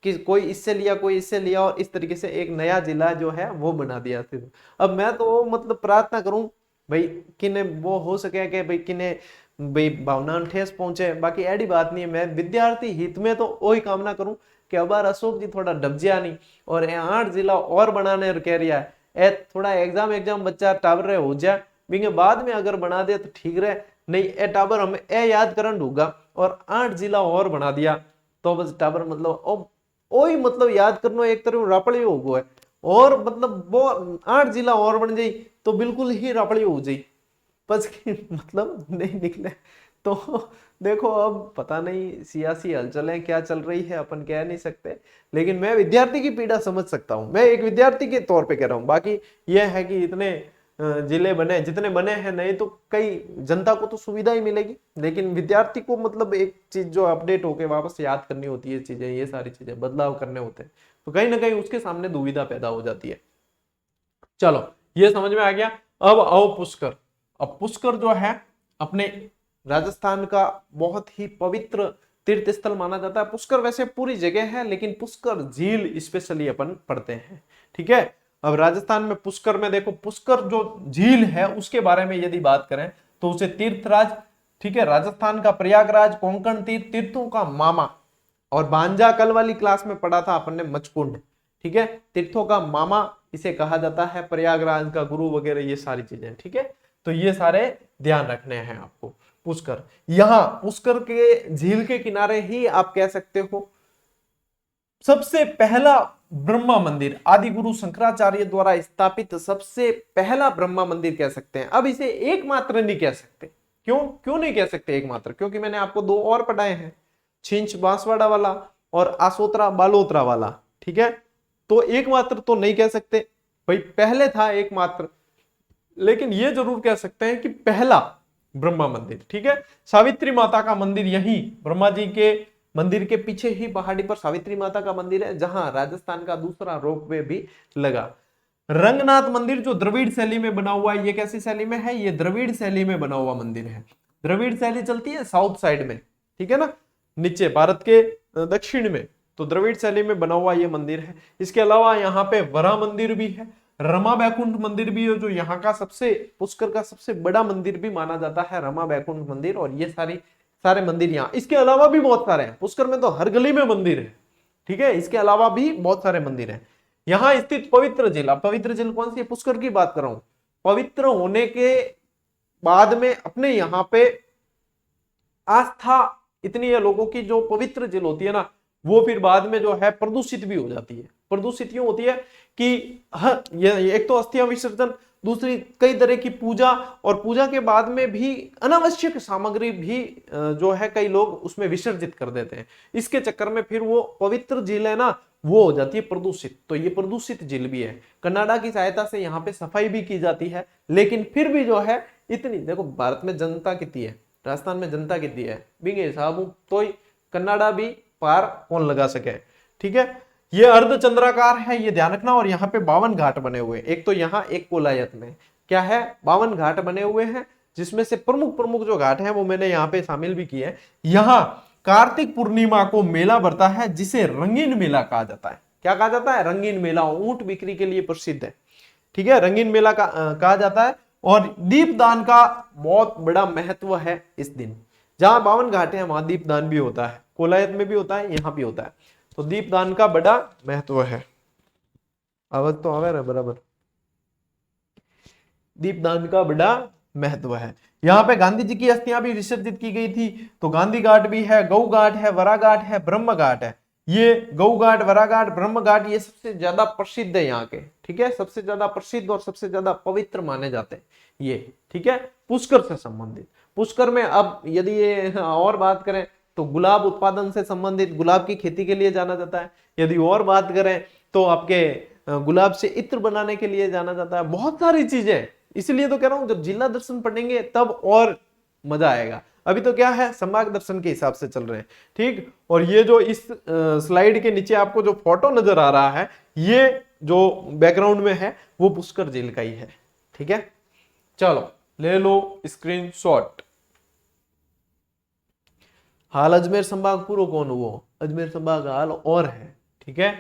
कि कोई इससे लिया, कोई इससे लिया, और इस तरीके से एक नया जिला जो है वो बना दिया सिद्ध। अब मैं तो मतलब प्रार्थना करूं भाई किने वो हो सके कि भाई किने भाई भावना ठेस पहुंचे, बाकी एडी बात नहीं है। मैं विद्यार्थी हित में तो वही कामना करूं कि अब अशोक जी थोड़ा डबजिया नहीं, और 8 जिला और बनाने कह रहा है, ए थोड़ा एग्जाम बच्चा टावर रहे हो जाए, बिंगे बाद में अगर बना दे तो ठीक रहे, नहीं ए टावर हमें ए याद करन होगा, और 8 जिला और बना दिया तो बस टावर मतलब ओही मतलब याद करना एक तरह रापड़ी हो गया है, और मतलब वो 8 जिला और बन जाई तो बिल्कुल ही रापड़ी हो जाई, बस मतलब नहीं निकले। तो देखो अब पता नहीं सियासी हलचलें क्या चल रही है, अपन कह नहीं सकते, लेकिन मैं विद्यार्थी की पीड़ा समझ सकता हूं, मैं एक विद्यार्थी के तौर पे कह रहा हूं। बाकी यह है कि इतने जिले बने जितने बने हैं, नहीं तो कई जनता को तो सुविधा ही मिलेगी, लेकिन विद्यार्थी को मतलब एक चीज जो अपडेट होके वापस याद करनी होती है चीजें, ये सारी चीजें बदलाव करने होते हैं, तो कहीं ना कहीं उसके सामने दुविधा पैदा हो जाती है। चलो ये समझ में आ गया। अब आओ पुष्कर। अब पुष्कर जो है अपने राजस्थान का बहुत ही पवित्र तीर्थ स्थल माना जाता है। पुष्कर वैसे पूरी जगह है, लेकिन पुष्कर झील स्पेशली अपन पढ़ते हैं। ठीक है, अब राजस्थान में पुष्कर में देखो, पुष्कर जो झील है उसके बारे में यदि बात करें तो उसे तीर्थराज, ठीक है, राजस्थान का प्रयागराज, कोंकण तीर्थ, तीर्थों का मामा, और बांजा कल वाली क्लास में पढ़ा था अपन ने मचकुंड। ठीक है, तीर्थों का मामा इसे कहा जाता है, प्रयागराज का गुरु वगैरह, ये सारी चीजें। ठीक है, तो ये सारे ध्यान रखने हैं आपको। पुष्कर, यहां पुष्कर के झील के किनारे ही आप कह सकते हो सबसे पहला ब्रह्मा मंदिर, आदि गुरु शंकराचार्य द्वारा स्थापित सबसे पहला ब्रह्मा मंदिर कह सकते हैं। अब इसे एकमात्र नहीं कह सकते, क्यों नहीं कह सकते एकमात्र, क्योंकि मैंने आपको 2 और पढ़ाए हैं, छिंच बांसवाड़ा वाला और आसोत्रा बालोत्रा वाला। ठीक है, तो एकमात्र तो नहीं कह सकते भाई, पहले था एकमात्र, लेकिन ये जरूर कह सकते हैं कि पहला ब्रह्मा मंदिर। ठीक है, सावित्री माता का मंदिर यही ब्रह्मा जी के मंदिर के पीछे ही पहाड़ी पर सावित्री माता का मंदिर है, जहां राजस्थान का दूसरा रोपवे भी लगा। रंगनाथ मंदिर जो द्रविड़ शैली में बना हुआ है, ये कैसी शैली में है, ये द्रविड़ शैली में बना हुआ मंदिर है। द्रविड़ शैली चलती है साउथ साइड में, ठीक है ना, नीचे भारत के दक्षिण में, तो द्रविड़ शैली में बना हुआ ये मंदिर है। इसके अलावा यहाँ पे वरा मंदिर भी है, रमा बैकुंठ मंदिर भी है, जो यहाँ का सबसे पुष्कर का सबसे बड़ा मंदिर भी माना जाता है, रमा बैकुंठ मंदिर। और ये सारे मंदिर यहाँ, इसके अलावा भी बहुत सारे हैं, पुष्कर में तो हर गली में मंदिर है। ठीक है, इसके अलावा भी बहुत सारे मंदिर हैं। यहाँ स्थित पवित्र झील, पवित्र झील कौन सी है, पुष्कर की बात कर रहा हूं। पवित्र होने के बाद में अपने यहाँ पे आस्था इतनी है लोगों की, जो पवित्र झील होती है ना, वो फिर बाद में जो है प्रदूषित भी हो जाती है। प्रदूषित यूं होती है कि ये एक तो अस्थियां विसर्जन, दूसरी कई तरह की पूजा, और पूजा के बाद में भी अनावश्यक सामग्री भी जो है कई लोग उसमें विसर्जित कर देते हैं। इसके चक्कर में फिर वो पवित्र झील है ना, वो हो जाती है प्रदूषित। तो ये प्रदूषित झील भी है। कनाडा की सहायता से यहाँ पे सफाई भी की जाती है, लेकिन फिर भी जो है इतनी, देखो भारत में जनता कितनी है, राजस्थान में जनता कितनी है, बिंगे साहब तो कनाडा भी पार कौन लगा सके। ठीक है, ये अर्धचंद्राकार है, ये ध्यान रखना। और यहाँ पे 52 घाट बने हुए, एक तो यहाँ एक कोलायत में क्या है 52 घाट बने हुए हैं, जिसमें से प्रमुख प्रमुख जो घाट हैं वो मैंने यहाँ पे शामिल भी किए हैं। यहाँ कार्तिक पूर्णिमा को मेला बढ़ता है जिसे रंगीन मेला कहा जाता है। क्या कहा जाता है? रंगीन मेला। ऊंट बिक्री के लिए प्रसिद्ध है, ठीक है, रंगीन मेला कहा जाता है। और दीपदान का बहुत बड़ा महत्व है इस दिन। जहां 52 घाट है वहां दीपदान भी होता है, कोलायत में भी होता है, यहां भी होता है। तो दीपदान का बड़ा महत्व है। आवाज तो आवे बराबर। दीपदान का बड़ा महत्व है। यहाँ पे गांधी जी की अस्थियां भी विसर्जित की गई थी। तो गांधी घाट भी है, गौ घाट है, वरा घाट है, ब्रह्म घाट है। ये गौ घाट, वरा घाट, ब्रह्म घाट ये सबसे ज्यादा प्रसिद्ध है यहाँ के, ठीक है, सबसे ज्यादा प्रसिद्ध और सबसे ज्यादा पवित्र माने जाते हैं ये, ठीक है, पुष्कर से संबंधित। पुष्कर में अब यदि ये और बात करें तो गुलाब उत्पादन से संबंधित, गुलाब की खेती के लिए जाना जाता है। यदि और बात करें तो आपके गुलाब से इत्र बनाने के लिए जाना जाता है। बहुत सारी चीजें, इसलिए तो कह रहा हूं जब जिला दर्शन पढ़ेंगे तब और मजा आएगा। अभी तो क्या है संभाग दर्शन के हिसाब से चल रहे हैं, ठीक। और ये जो इस स्लाइड के नीचे आपको जो फोटो नजर आ रहा है, ये जो बैकग्राउंड में है वो पुष्कर झील का ही है, ठीक है। चलो ले लो स्क्रीनशॉट। हाल अजमेर संभाग पूरा कौन हुआ? अजमेर संभाग हाल और है, ठीक है।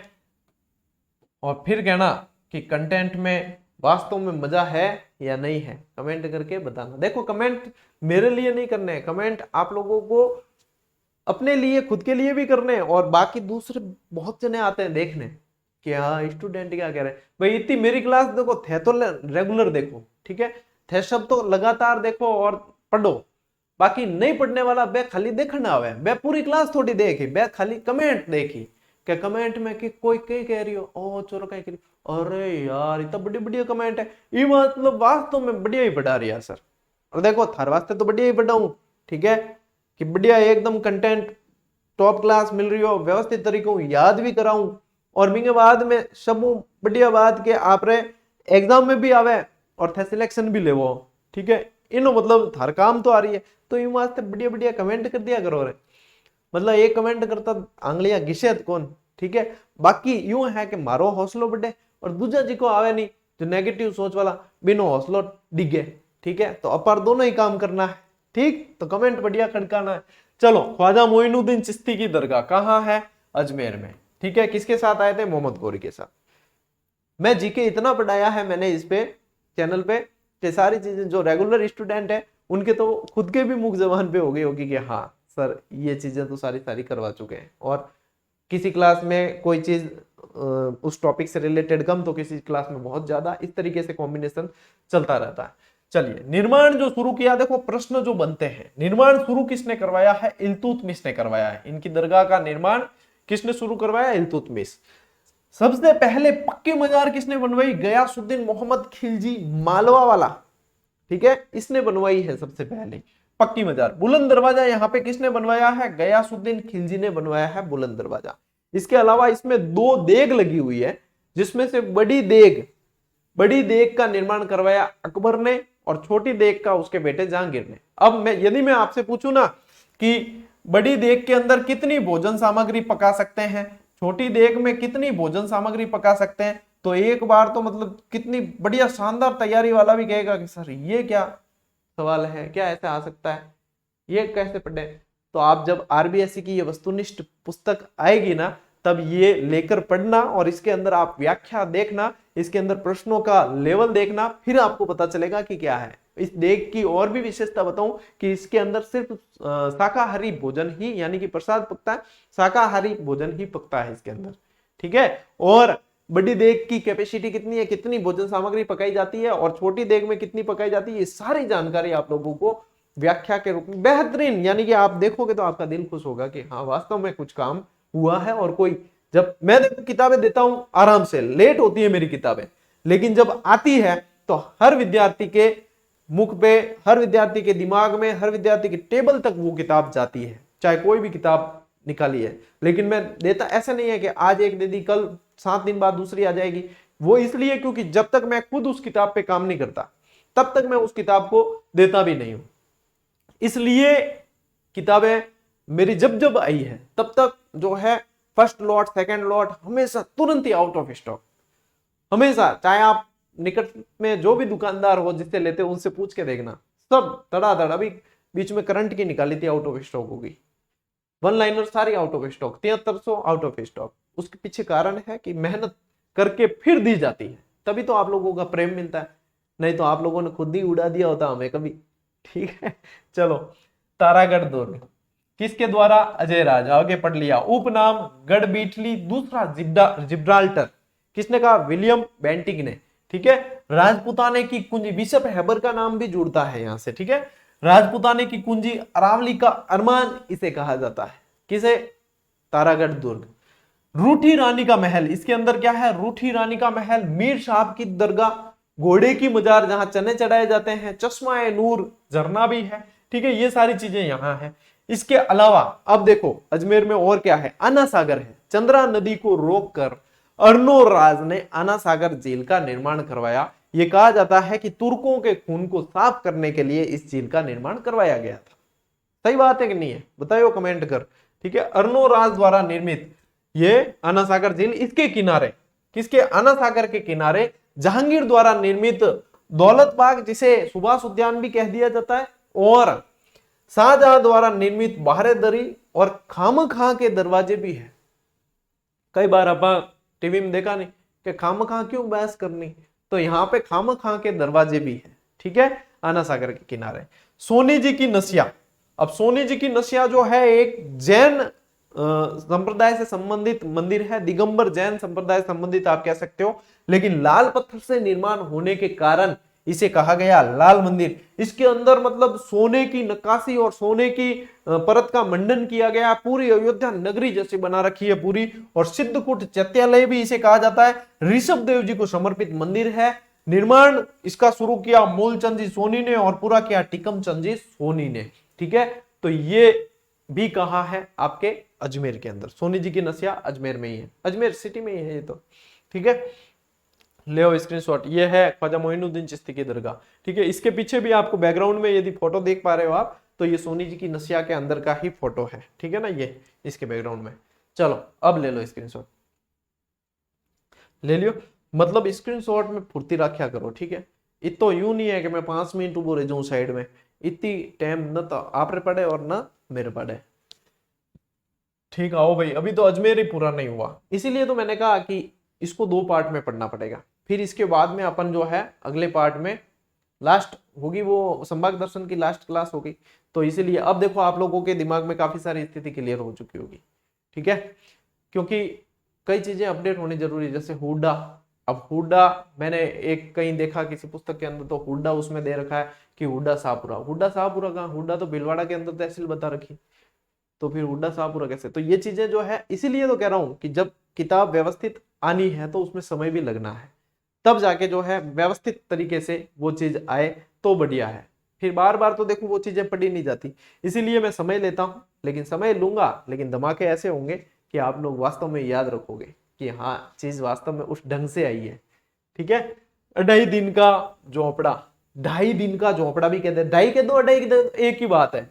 और फिर कहना कि कंटेंट में वास्तव में मजा है या नहीं है, कमेंट करके बताना। देखो कमेंट मेरे लिए नहीं करने, कमेंट आप लोगों को अपने लिए, खुद के लिए भी करने, और बाकी दूसरे बहुत जने आते हैं देखने कि हाँ स्टूडेंट क्या कह रहे हैं। भाई इतनी मेरी क्लास देखो, थे तो रेगुलर देखो, ठीक है, थे सब तो लगातार देखो और पढ़ो। बाकी नहीं पढ़ने वाला बे खाली देखना आवे, बे पूरी क्लास थोड़ी देखी, बे खाली कमेंट देखी क्या कमेंट में कि कोई कहीं कह रही हो, ओ चोरो कहीं कह रही, अरे यार इतना बढ़िया बढ़िया कमेंट है, ये मतलब वास्तव में बढ़िया ही पढ़ा रही है सर। और देखो थार वास्ते तो बढ़िया ही पढ़ाऊं, ठीक है, कि बढ़िया एकदम कंटेंट टॉप क्लास मिल रही हो, व्यवस्थित तरीकों याद भी कराऊं, और बिंगे बाद में सब बढ़िया बात के आप रे एग्जाम में भी आवे और थे सिलेक्शन भी ले वो, ठीक है, इनो मतलब थार काम तो आ रही है। तो इन वास्ते बढ़िया बढ़िया कमेंट कर दिया करो रे, मतलब एक कमेंट करता आंगलियां घिसे कौन, ठीक है। बाकी यूं है कि मारो हौसलो बढ़े और दूजा जी को आवे नहीं, जो नेगेटिव सोच वाला बिनो हौसलो डिगे, ठीक है। तो अपार दोनों ही काम करना है, ठीक। तो कमेंट बढ़िया खड़काना है। चलो, ख्वाजा मोइनुद्दीन चिश्ती की दरगाह कहाँ है? अजमेर में, ठीक है। किसके साथ आए थे? मोहम्मद गौरी के साथ। मैं जीके इतना पढ़ाया है मैंने इस पे चैनल पे कि सारी चीजें जो रेगुलर स्टूडेंट है उनके तो खुद के भी मुख जबान पे हो गई होगी कि हाँ सर ये चीजें तो सारी सारी करवा चुके हैं। और किसी क्लास में कोई चीज उस टॉपिक से रिलेटेड कम तो किसी क्लास में बहुत ज्यादा, इस तरीके से कॉम्बिनेशन चलता रहता है। चलिए, निर्माण जो शुरू किया, देखो प्रश्न जो बनते हैं, निर्माण शुरू किसने करवाया है? इल्तुतमिश ने करवाया है। इनकी दरगाह का निर्माण किसने शुरू करवाया? इल्तुतमिश। सबसे पहले पक्की मजार किसने बनवाई? गयासुद्दीन मोहम्मद खिलजी मालवा वाला, ठीक है, इसने बनवाई है सबसे पहले पक्की मजार। बुलंद दरवाजा यहाँ पे किसने बनवाया है? गयासुद्दीन खिलजी ने बनवाया है बुलंद दरवाजा। इसके अलावा इसमें 2 देग लगी हुई है, जिसमें से बड़ी देग का निर्माण करवाया अकबर ने और छोटी देग का उसके बेटे जहांगीर ने। अब यदि मैं आपसे पूछूं ना कि बड़ी देग के अंदर कितनी भोजन सामग्री पका सकते हैं, छोटी देग में कितनी भोजन सामग्री पका सकते हैं, तो एक बार तो मतलब कितनी बढ़िया शानदार तैयारी वाला भी कहेगा कि सर ये क्या सवाल है, क्या ऐसे आ सकता है, ये कैसे पढ़े। तो आप जब आरबीएससी की ये वस्तुनिष्ठ पुस्तक आएगी ना, तब ये लेकर पढ़ना और इसके अंदर आप व्याख्या देखना, इसके अंदर प्रश्नों का लेवल देखना, फिर आपको पता चलेगा कि क्या है। इस देग की और भी विशेषता बताऊं कि इसके अंदर सिर्फ शाकाहारी भोजन ही, यानी कि प्रसाद पकता है, शाकाहारी भोजन ही पकता है इसके अंदर, ठीक है। और बड़ी देग की कैपेसिटी कितनी है, कितनी भोजन सामग्री पकाई जाती है, और छोटी देग में कितनी पकाई जाती है, ये सारी जानकारी आप लोगों को व्याख्या के रूप में बेहतरीन, यानी कि आप देखोगे तो आपका दिल खुश होगा कि हाँ वास्तव में कुछ काम हुआ है। और कोई, जब मैं देखो किताबें देता हूं आराम से, लेट होती है मेरी किताबें, लेकिन जब आती है तो हर विद्यार्थी के मुख पे, हर विद्यार्थी के दिमाग में, हर विद्यार्थी के टेबल तक वो किताब जाती है, चाहे कोई भी किताब निकाली है। लेकिन मैं देता ऐसा नहीं है कि आज एक दे दी, कल 7 दिन बाद दूसरी आ जाएगी। वो इसलिए क्योंकि जब तक मैं खुद उस किताब पे काम नहीं करता तब तक मैं उस किताब को देता भी नहीं हूं। इसलिए किताबें मेरी जब जब आई है तब तक जो है फर्स्ट लॉट, सेकंड लॉट हमेशा तुरंत ही आउट ऑफ स्टॉक। हमेशा, चाहे आप निकट में जो भी दुकानदार हो जिससे लेते हो उनसे पूछ के देखना, सब धड़ाधड़। अभी बीच में करंट की निकाली थी, आउट ऑफ स्टॉक होगी। वन लाइनर सारी out of stock, 7300 out of stock. उसके पीछे कारण है कि मेहनत करके फिर दी जाती है, तभी तो आप लोगों का प्रेम मिलता है, नहीं तो आप लोगों ने खुद ही उड़ा दिया होता हमें कभी। ठीक है, चलो तारागढ़ दुर्ग किसके द्वारा? अजय राज, आगे पढ़ लिया। उपनाम गढ़बीठली, दूसरा जिब्राल्टर, किसने कहा? विलियम बेंटिक ने। ठीक है, राजपुताने की कुंजी, बिशप हैबर का नाम भी जुड़ता है यहां से। ठीक है, राजपुताने की कुंजी, अरावली का अरमान इसे कहा जाता है। किसे? तारागढ़ दुर्ग। रूठी रानी का महल, इसके अंदर क्या है? रूठी रानी का महल, मीर साहब की दरगाह, घोड़े की मजार जहां चने चढ़ाए जाते हैं, चश्मा ए नूर झरना भी है। ठीक है, ये सारी चीजें यहां है। इसके अलावा अब देखो अजमेर में और क्या है? आना सागर है। चंद्रा नदी को रोककर अर्नोराज ने आना सागर झील का निर्माण करवाया। यह कहा जाता है कि तुर्कों के खून को साफ करने के लिए इस झील का निर्माण करवाया गया था। सही बात है कि नहीं है? बताइए कमेंट कर। ठीक है, अर्नोराज द्वारा निर्मित ये आना सागर झील, इसके किनारे, किसके? आना सागर के किनारे जहांगीर द्वारा निर्मित दौलत बाग, जिसे सुभाष उद्यान भी कह दिया जाता है, और शाहजहां द्वारा निर्मित बाहरेदरी और खामखा के दरवाजे भी है। कई बार आप टीवी में देखा नहीं कि खामखा क्यों बहस करनी, तो यहाँ पे खामखा के दरवाजे भी है। ठीक है, आना सागर के किनारे। सोनी जी की नसिया, अब सोनी जी की नसिया जो है एक जैन संप्रदाय से संबंधित मंदिर है, दिगंबर जैन संप्रदाय से संबंधित आप कह सकते हो, लेकिन लाल पत्थर से निर्माण होने के कारण इसे कहा गया लाल मंदिर। इसके अंदर मतलब सोने की नक्काशी और सोने की परत का मंडन किया गया, पूरी अयोध्या नगरी जैसी बना रखी है पूरी। और सिद्धकूट चैत्यालय भी इसे कहा जाता है। ऋषभ देव जी को समर्पित मंदिर है। निर्माण इसका शुरू किया मूलचंद जी सोनी ने और पूरा किया टिकम चंद जी सोनी ने। ठीक है, तो ये भी कहाँ है? आपके अजमेर के अंदर। सोनी जी की नसिया अजमेर में ही है, अजमेर सिटी में ही है ये तो। ठीक है, ले स्क्रीनशॉट। ये है ख्वाजा मोइनुद्दीन चिश्ती की दरगाह। ठीक है, इसके पीछे भी आपको बैकग्राउंड में यदि फोटो देख पा रहे हो आप, तो ये सोनी जी की नसिया के अंदर का ही फोटो है। ठीक है ना, ये इसके बैकग्राउंड में। चलो अब ले लो स्क्रीनशॉट, ले लियो। मतलब स्क्रीनशॉट में फुर्ती रखा करो। ठीक है, इतो यूं नहीं है कि मैं 5 मिनट उबो रह जाऊं साइड में, इतनी टाइम न तो आप पढ़े और न मेरे पढ़े। ठीक, आओ भाई, अभी तो अजमेर ही पूरा नहीं हुआ, इसीलिए तो मैंने कहा कि इसको 2 पार्ट में पढ़ना पड़ेगा। फिर इसके बाद में अपन जो है अगले पार्ट में लास्ट होगी, वो संभाग दर्शन की लास्ट क्लास होगी। तो इसीलिए अब देखो आप लोगों के दिमाग में काफी सारी स्थिति क्लियर हो चुकी होगी। ठीक है, क्योंकि कई चीजें अपडेट होनी जरूरी है, जैसे हुड्डा। अब हुड्डा मैंने एक कहीं देखा किसी पुस्तक के अंदर, तो हुड्डा उसमें दे रखा है कि हुड्डा शाहपुरा। हुड्डा शाहपुरा कहाँ? हुड्डा तो भीलवाड़ा के अंदर तहसील बता रखी, तो फिर हुड्डा शाहपुरा कैसे? तो ये चीजें जो है, इसीलिए तो कह रहा हूं कि जब किताब व्यवस्थित आनी है तो उसमें समय भी लगना है, तब जाके जो है व्यवस्थित तरीके से वो चीज आए तो बढ़िया है। फिर बार बार तो देखो वो चीजें पढ़ी नहीं जाती, इसीलिए मैं समय लेता हूं, लेकिन समय लूंगा, लेकिन धमाके ऐसे होंगे कि आप लोग वास्तव में याद रखोगे कि हाँ चीज वास्तव में उस ढंग से आई है। ठीक है, 2.5 दिन का झोपड़ा, 2.5 दिन का झोपड़ा भी कहते हैं, 2.5 के 2 2.5 एक ही बात है।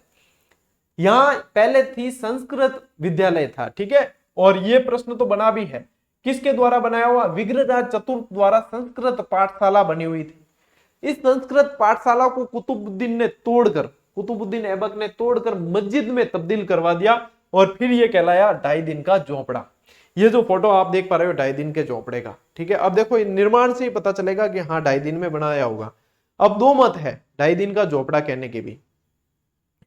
यहां पहले थी संस्कृत विद्यालय था। ठीक है, और ये प्रश्न तो बना भी है, किसके द्वारा बनाया हुआ? विग्रहराज चतुर्थ द्वारा संस्कृत पाठशाला बनी हुई थी। इस संस्कृत पाठशाला को कुतुबुद्दीन ने तोड़कर, कुतुबुद्दीन ऐबक ने तोड़कर मस्जिद में तब्दील करवा दिया, और फिर ये कहलाया 2.5 दिन का झोपड़ा। ये जो फोटो आप देख पा रहे हो 2.5 दिन के झोपड़े का। ठीक है, अब देखो निर्माण से ही पता चलेगा कि हाँ 2.5 दिन में बनाया होगा। अब 2 मत है 2.5 दिन का झोपड़ा कहने के भी।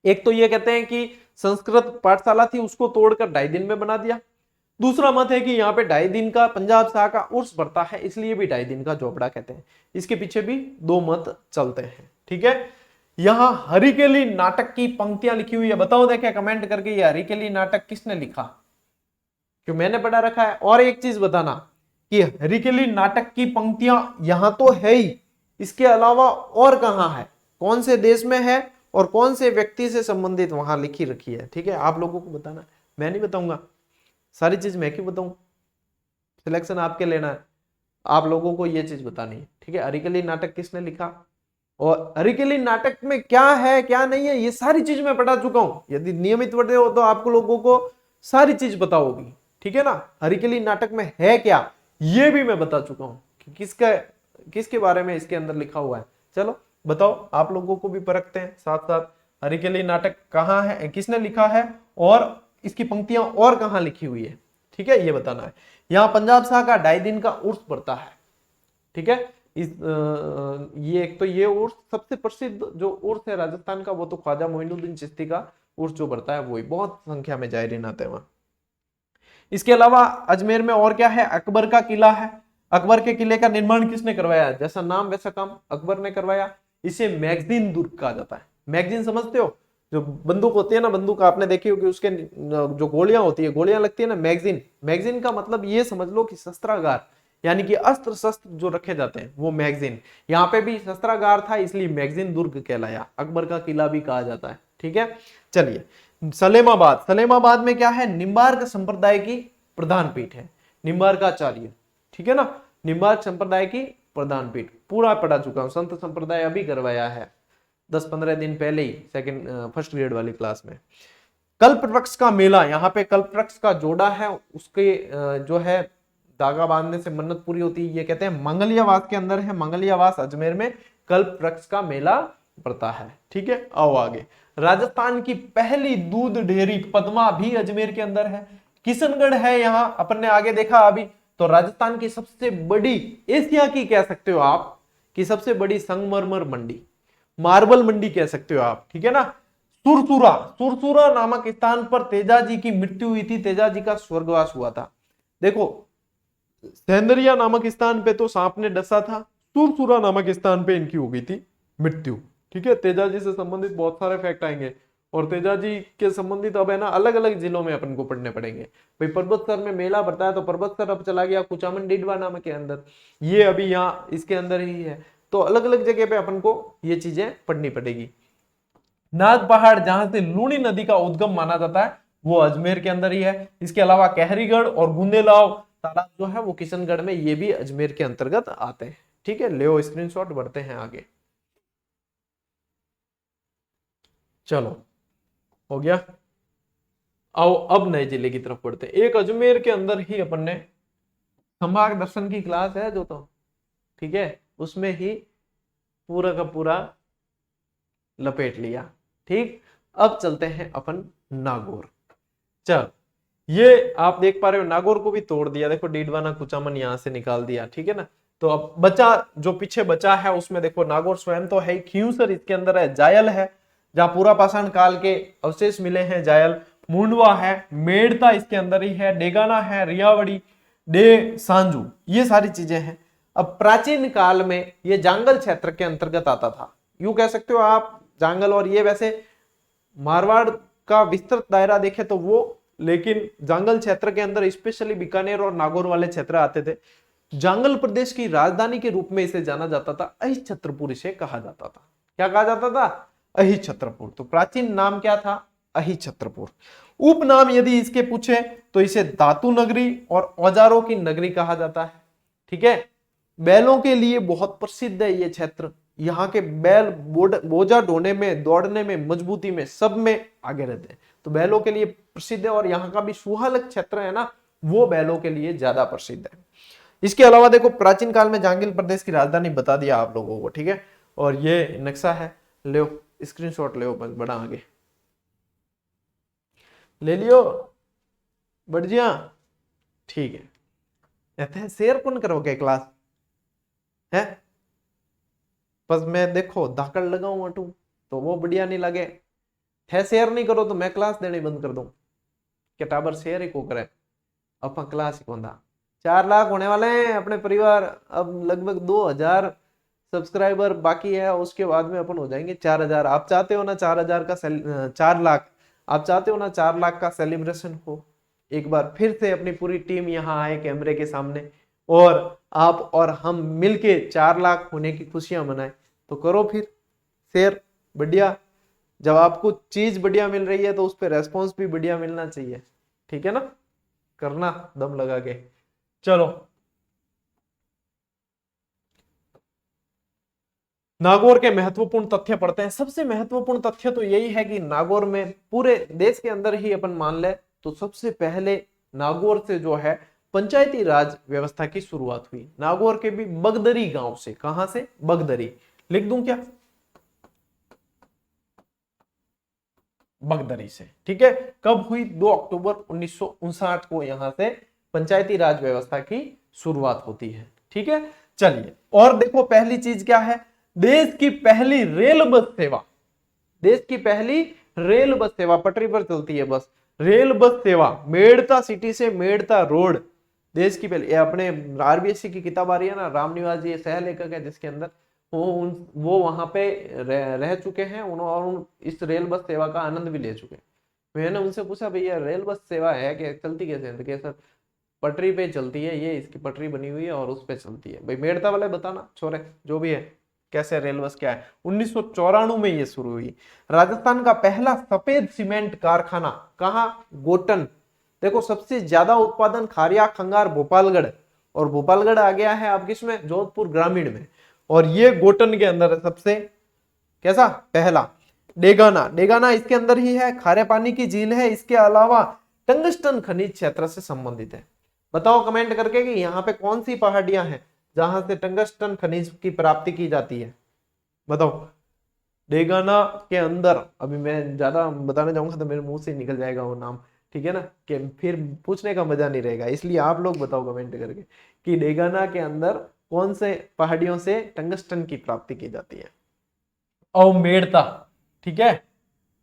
एक तो ये कहते हैं कि संस्कृत पाठशाला थी उसको तोड़कर 2.5 दिन में बना दिया। दूसरा मत है कि यहाँ पे 2.5 दिन का पंजाब शाह का उर्स बढ़ता है, इसलिए भी 2.5 दिन का झोपड़ा कहते हैं। इसके पीछे भी 2 मत चलते हैं। ठीक है, यहाँ हरिकेली नाटक की पंक्तियां लिखी हुई है, बताओ देखे कमेंट करके ये हरिकेली नाटक किसने लिखा? क्यों मैंने पढ़ा रखा है। और एक चीज बताना कि हरिकेली नाटक की पंक्तियां यहां तो है ही, इसके अलावा और कहां है, कौन से देश में है और कौन से व्यक्ति से संबंधित वहां लिखी रखी है। ठीक है, आप लोगों को बताना, मैं नहीं बताऊंगा, सारी चीज मैं क्यों बताऊं, सिलेक्शन आपके लेना है, आप लोगों को ये चीज बतानी है। ठीक है, हरिकेली नाटक किसने लिखा और हरिकेली नाटक में क्या है क्या नहीं है, ये सारी चीज मैं पढ़ा चुका हूं। यदि नियमित पढ़ते हो तो आपको लोगों को सारी चीज पता होगी। ठीक है ना। हरिकेली नाटक में है क्या ये भी मैं बता चुका हूं कि किसके बारे में इसके अंदर लिखा हुआ है। चलो बताओ, आप लोगों को भी परखते हैं साथ साथ। हरिकेली नाटक कहाँ है, किसने लिखा है, और इसकी पंक्तियां और कहाँ लिखी हुई है, ठीक है, ये बताना है। यहाँ पंजाब शाह का 2.5 दिन का उर्स पड़ता है, ठीक है। ये एक तो ये उर्स सबसे प्रसिद्ध जो उर्स है राजस्थान का, वो तो ख्वाजा मोइनुद्दीन चिश्ती का उर्स जो बढ़ता है, वही बहुत संख्या में जायरीन आते हैं वहां। इसके अलावा अजमेर में और क्या है, अकबर का किला है। अकबर के किले का निर्माण किसने करवाया, जैसा नाम वैसा काम, अकबर ने करवाया। इसे मैगजीन दुर्ग कहा जाता है। मैगजीन समझते हो, जो बंदूक होती है ना, बंदूक आपने देखी होगी, उसके जो गोलियां होती है, गोलियां लगती है ना, मैगजीन। मैगजीन का मतलब ये समझ लो कि शस्त्रागार, यानी कि अस्त्र शस्त्र जो रखे जाते हैं वो मैगजीन। यहाँ पे भी शस्त्रागार था, इसलिए मैगजीन दुर्ग कहलाया। अकबर का किला भी कहा जाता है, ठीक है। चलिए, सलेमाबाद। सलेमाबाद में क्या है, निम्बार्क संप्रदाय की प्रधान पीठ है, निम्बार्काचार्य, ठीक है ना। निम्बार्क संप्रदाय की प्रधान पीठ पूरा पढ़ा चुका हूं, संत संप्रदाय अभी करवाया है 10-15 दिन पहले ही, फर्स्ट ग्रेड वाली क्लास में। कल्प वृक्ष का मेला, यहाँ पे कल्प वृक्ष का जोड़ा है, उसके जो है धागा बांधने से मन्नत पूरी होती है, ये कहते हैं। मंगलियावास के अंदर है, मंगलियावास अजमेर में कल्प वृक्ष का मेला पड़ता है, ठीक है। आओ आगे, राजस्थान की पहली दूध डेयरी पद्मा भी अजमेर के अंदर है। किशनगढ़ है, यहाँ अपन ने आगे देखा अभी। तो राजस्थान की सबसे बड़ी, एशिया की कह सकते हो आप, कि सबसे बड़ी संगमरमर मंडी, मार्बल मंडी कह सकते हो आप, ठीक है ना। सुरसुरा, सुरसुरा नामक स्थान पर तेजाजी की मृत्यु हुई थी, तेजाजी का स्वर्गवास हुआ था। देखो, सेंदरिया नामक स्थान पे तो सांप ने डसा था, सुरसुरा नामक स्थान पे इनकी हो गई थी मृत्यु, ठीक है। तेजाजी से संबंधित बहुत सारे फैक्ट आएंगे, और तेजाजी के संबंधित अब है ना अलग अलग जिलों में अपन को पढ़ने पड़ेंगे। भाई पर्वतसर में मेला भरता है, तो पर्वतसर अब चला गया कुचामन डिडवा नाम के अंदर, ये अभी यहाँ इसके अंदर ही है। तो अलग अलग जगह पे अपन को ये चीजें पढ़नी पड़ेगी। नाग पहाड़, जहां से लूनी नदी का उद्गम माना जाता है, वो अजमेर के अंदर ही है। इसके अलावा कहरीगढ़ और गुंदेलाव तालाब जो है वो किशनगढ़ में, ये भी अजमेर के अंतर्गत आते हैं, ठीक है। ले स्क्रीनशॉट, बढ़ते हैं आगे। चलो, हो गया। आओ अब नए जिले की तरफ बढ़ते हैं। एक अजमेर के अंदर ही अपन ने संभाग दर्शन की क्लास है जो, तो ठीक है, उसमें ही पूरा का पूरा लपेट लिया, ठीक। अब चलते हैं अपन नागौर। चल, ये आप देख पा रहे हो, नागौर को भी तोड़ दिया, देखो डीडवाना कुचामन यहां से निकाल दिया, ठीक है ना। तो अब बचा, जो पीछे बचा है उसमें देखो नागौर स्वयं तो है, खियूसर इसके अंदर है, जायल है जहां पूरा पाषाण काल के अवशेष मिले हैं, जायल। मुंडवा है, मेड़ता इसके अंदर ही है, डेगाना है, रियावड़ी, डे सांजू, ये सारी चीजें हैं। अब प्राचीन काल में ये जांगल क्षेत्र के अंतर्गत आता था, यूं कह सकते हो आप जांगल। और ये वैसे मारवाड़ का विस्तृत दायरा देखे तो वो, लेकिन जांगल क्षेत्र के अंदर स्पेशली बीकानेर और नागौर वाले क्षेत्र आते थे। जांगल प्रदेश की राजधानी के रूप में इसे जाना जाता था, अहिछत्रपुर इसे कहा जाता था। क्या कहा जाता था, अहिछत्रपुर। तो प्राचीन नाम क्या था, अहिछत्रपुर। उपनाम यदि इसके पूछे तो इसे धातु नगरी और औजारों की नगरी कहा जाता है, ठीक है। बैलों के लिए बहुत प्रसिद्ध है ये क्षेत्र, यहाँ के बैल बोझा ढोने में, दौड़ने में, मजबूती में, सब में आगे रहते हैं, तो बैलों के लिए प्रसिद्ध है। और यहाँ का भी सुहालक क्षेत्र है ना, वो बैलों के लिए ज्यादा प्रसिद्ध है। इसके अलावा देखो, प्राचीन काल में जांगिल प्रदेश की राजधानी बता दिया आप लोगों को, ठीक है। और ये नक्शा है, ले स्क्रीनशॉट ले, बस बड़ा आगे ले लियो, बढ़ जिया, ठीक है। कहते हैं शेयर कौन करोगे क्लास है, बस मैं देखो धाकड़ लगाऊं अटू तो वो बढ़िया नहीं लगे, थे शेयर नहीं करो तो मैं क्लास देनी बंद कर दूं। क्या टाबर शेयर ही को करे, अपना क्लास ही कौंदा। 4 लाख होने वाले हैं अपने परिवार, अब लगभग 2000 सब्सक्राइबर बाकी है, उसके बाद में अपन हो जाएंगे 4000। आप चाहते हो ना 4000 का 4 लाख, आप चाहते हो ना 4 लाख का सेलिब्रेशन हो, एक बार फिर से अपनी पूरी टीम यहाँ आए कैमरे के सामने, और आप और हम मिलके 4 लाख होने की खुशियां मनाएं, तो करो फिर शेयर, बढ़िया। जब आपको चीज बढ़िया मिल रही है तो उस पर रेस्पॉन्स भी बढ़िया मिलना चाहिए, ठीक है ना, करना दम लगा के। चलो, नागौर के महत्वपूर्ण तथ्य पढ़ते हैं। सबसे महत्वपूर्ण तथ्य तो यही है कि नागौर में, पूरे देश के अंदर ही अपन मान ले तो सबसे पहले नागौर से जो है पंचायती राज व्यवस्था की शुरुआत हुई। नागौर के भी बगदरी गांव से, कहां से? बगदरी। लिख दूं क्या? बगदरी से। ठीक है, कब हुई? 2 अक्टूबर 1959 को यहां से पंचायती राज व्यवस्था की शुरुआत होती है। ठीक है, चलिए और देखो पहली चीज क्या है? देश की पहली रेल बस सेवा, देश की पहली रेल बस सेवा, पटरी पर चलती है बस, रेल बस सेवा मेड़ता सिटी से मेड़ता रोड, देश की पहली। अपने आरबीएससी की किताब आ रही है ना, रामनिवास जी सह लेखक है जिसके अंदर वो वहां पे रह चुके हैं और इस रेल बस सेवा का आनंद भी ले चुके हैं। मैंने उनसे पूछा भैया रेल बस सेवा है कि चलती कैसे है? तो सर पटरी पे चलती है, ये इसकी पटरी बनी हुई है और उस पे चलती है। भाई मेड़ता वाले बताना छोरे जो भी है, कैसे रेल बस क्या है? 1994 में ये शुरू हुई। राजस्थान का पहला सफेद सीमेंट कारखाना कहां? गोटन। देखो सबसे ज्यादा उत्पादन खारिया, खंगार, भोपालगढ़, और भोपालगढ़ आ गया है आप किसमें? जोधपुर ग्रामीण में, और ये गोटन के अंदर है सबसे कैसा? पहला। डेगाना, डेगाना इसके अंदर ही है, खारे पानी की झील है, इसके अलावा टंगस्टन खनिज क्षेत्र से संबंधित है। बताओ कमेंट करके कि यहाँ पे कौन सी पहाड़ियां हैं जहां से टंगस्टन खनिज की प्राप्ति की जाती है? बताओ। डेगाना के अंदर, अभी मैं ज्यादा बताने जाऊंगा तो मेरे मुंह से निकल जाएगा वो नाम, ठीक है ना, कि फिर पूछने का मजा नहीं रहेगा, इसलिए आप लोग बताओ कमेंट करके कि डेगाना के अंदर कौन से पहाड़ियों से टंगस्टन की प्राप्ति की जाती है? और मेड़ता, ठीक है,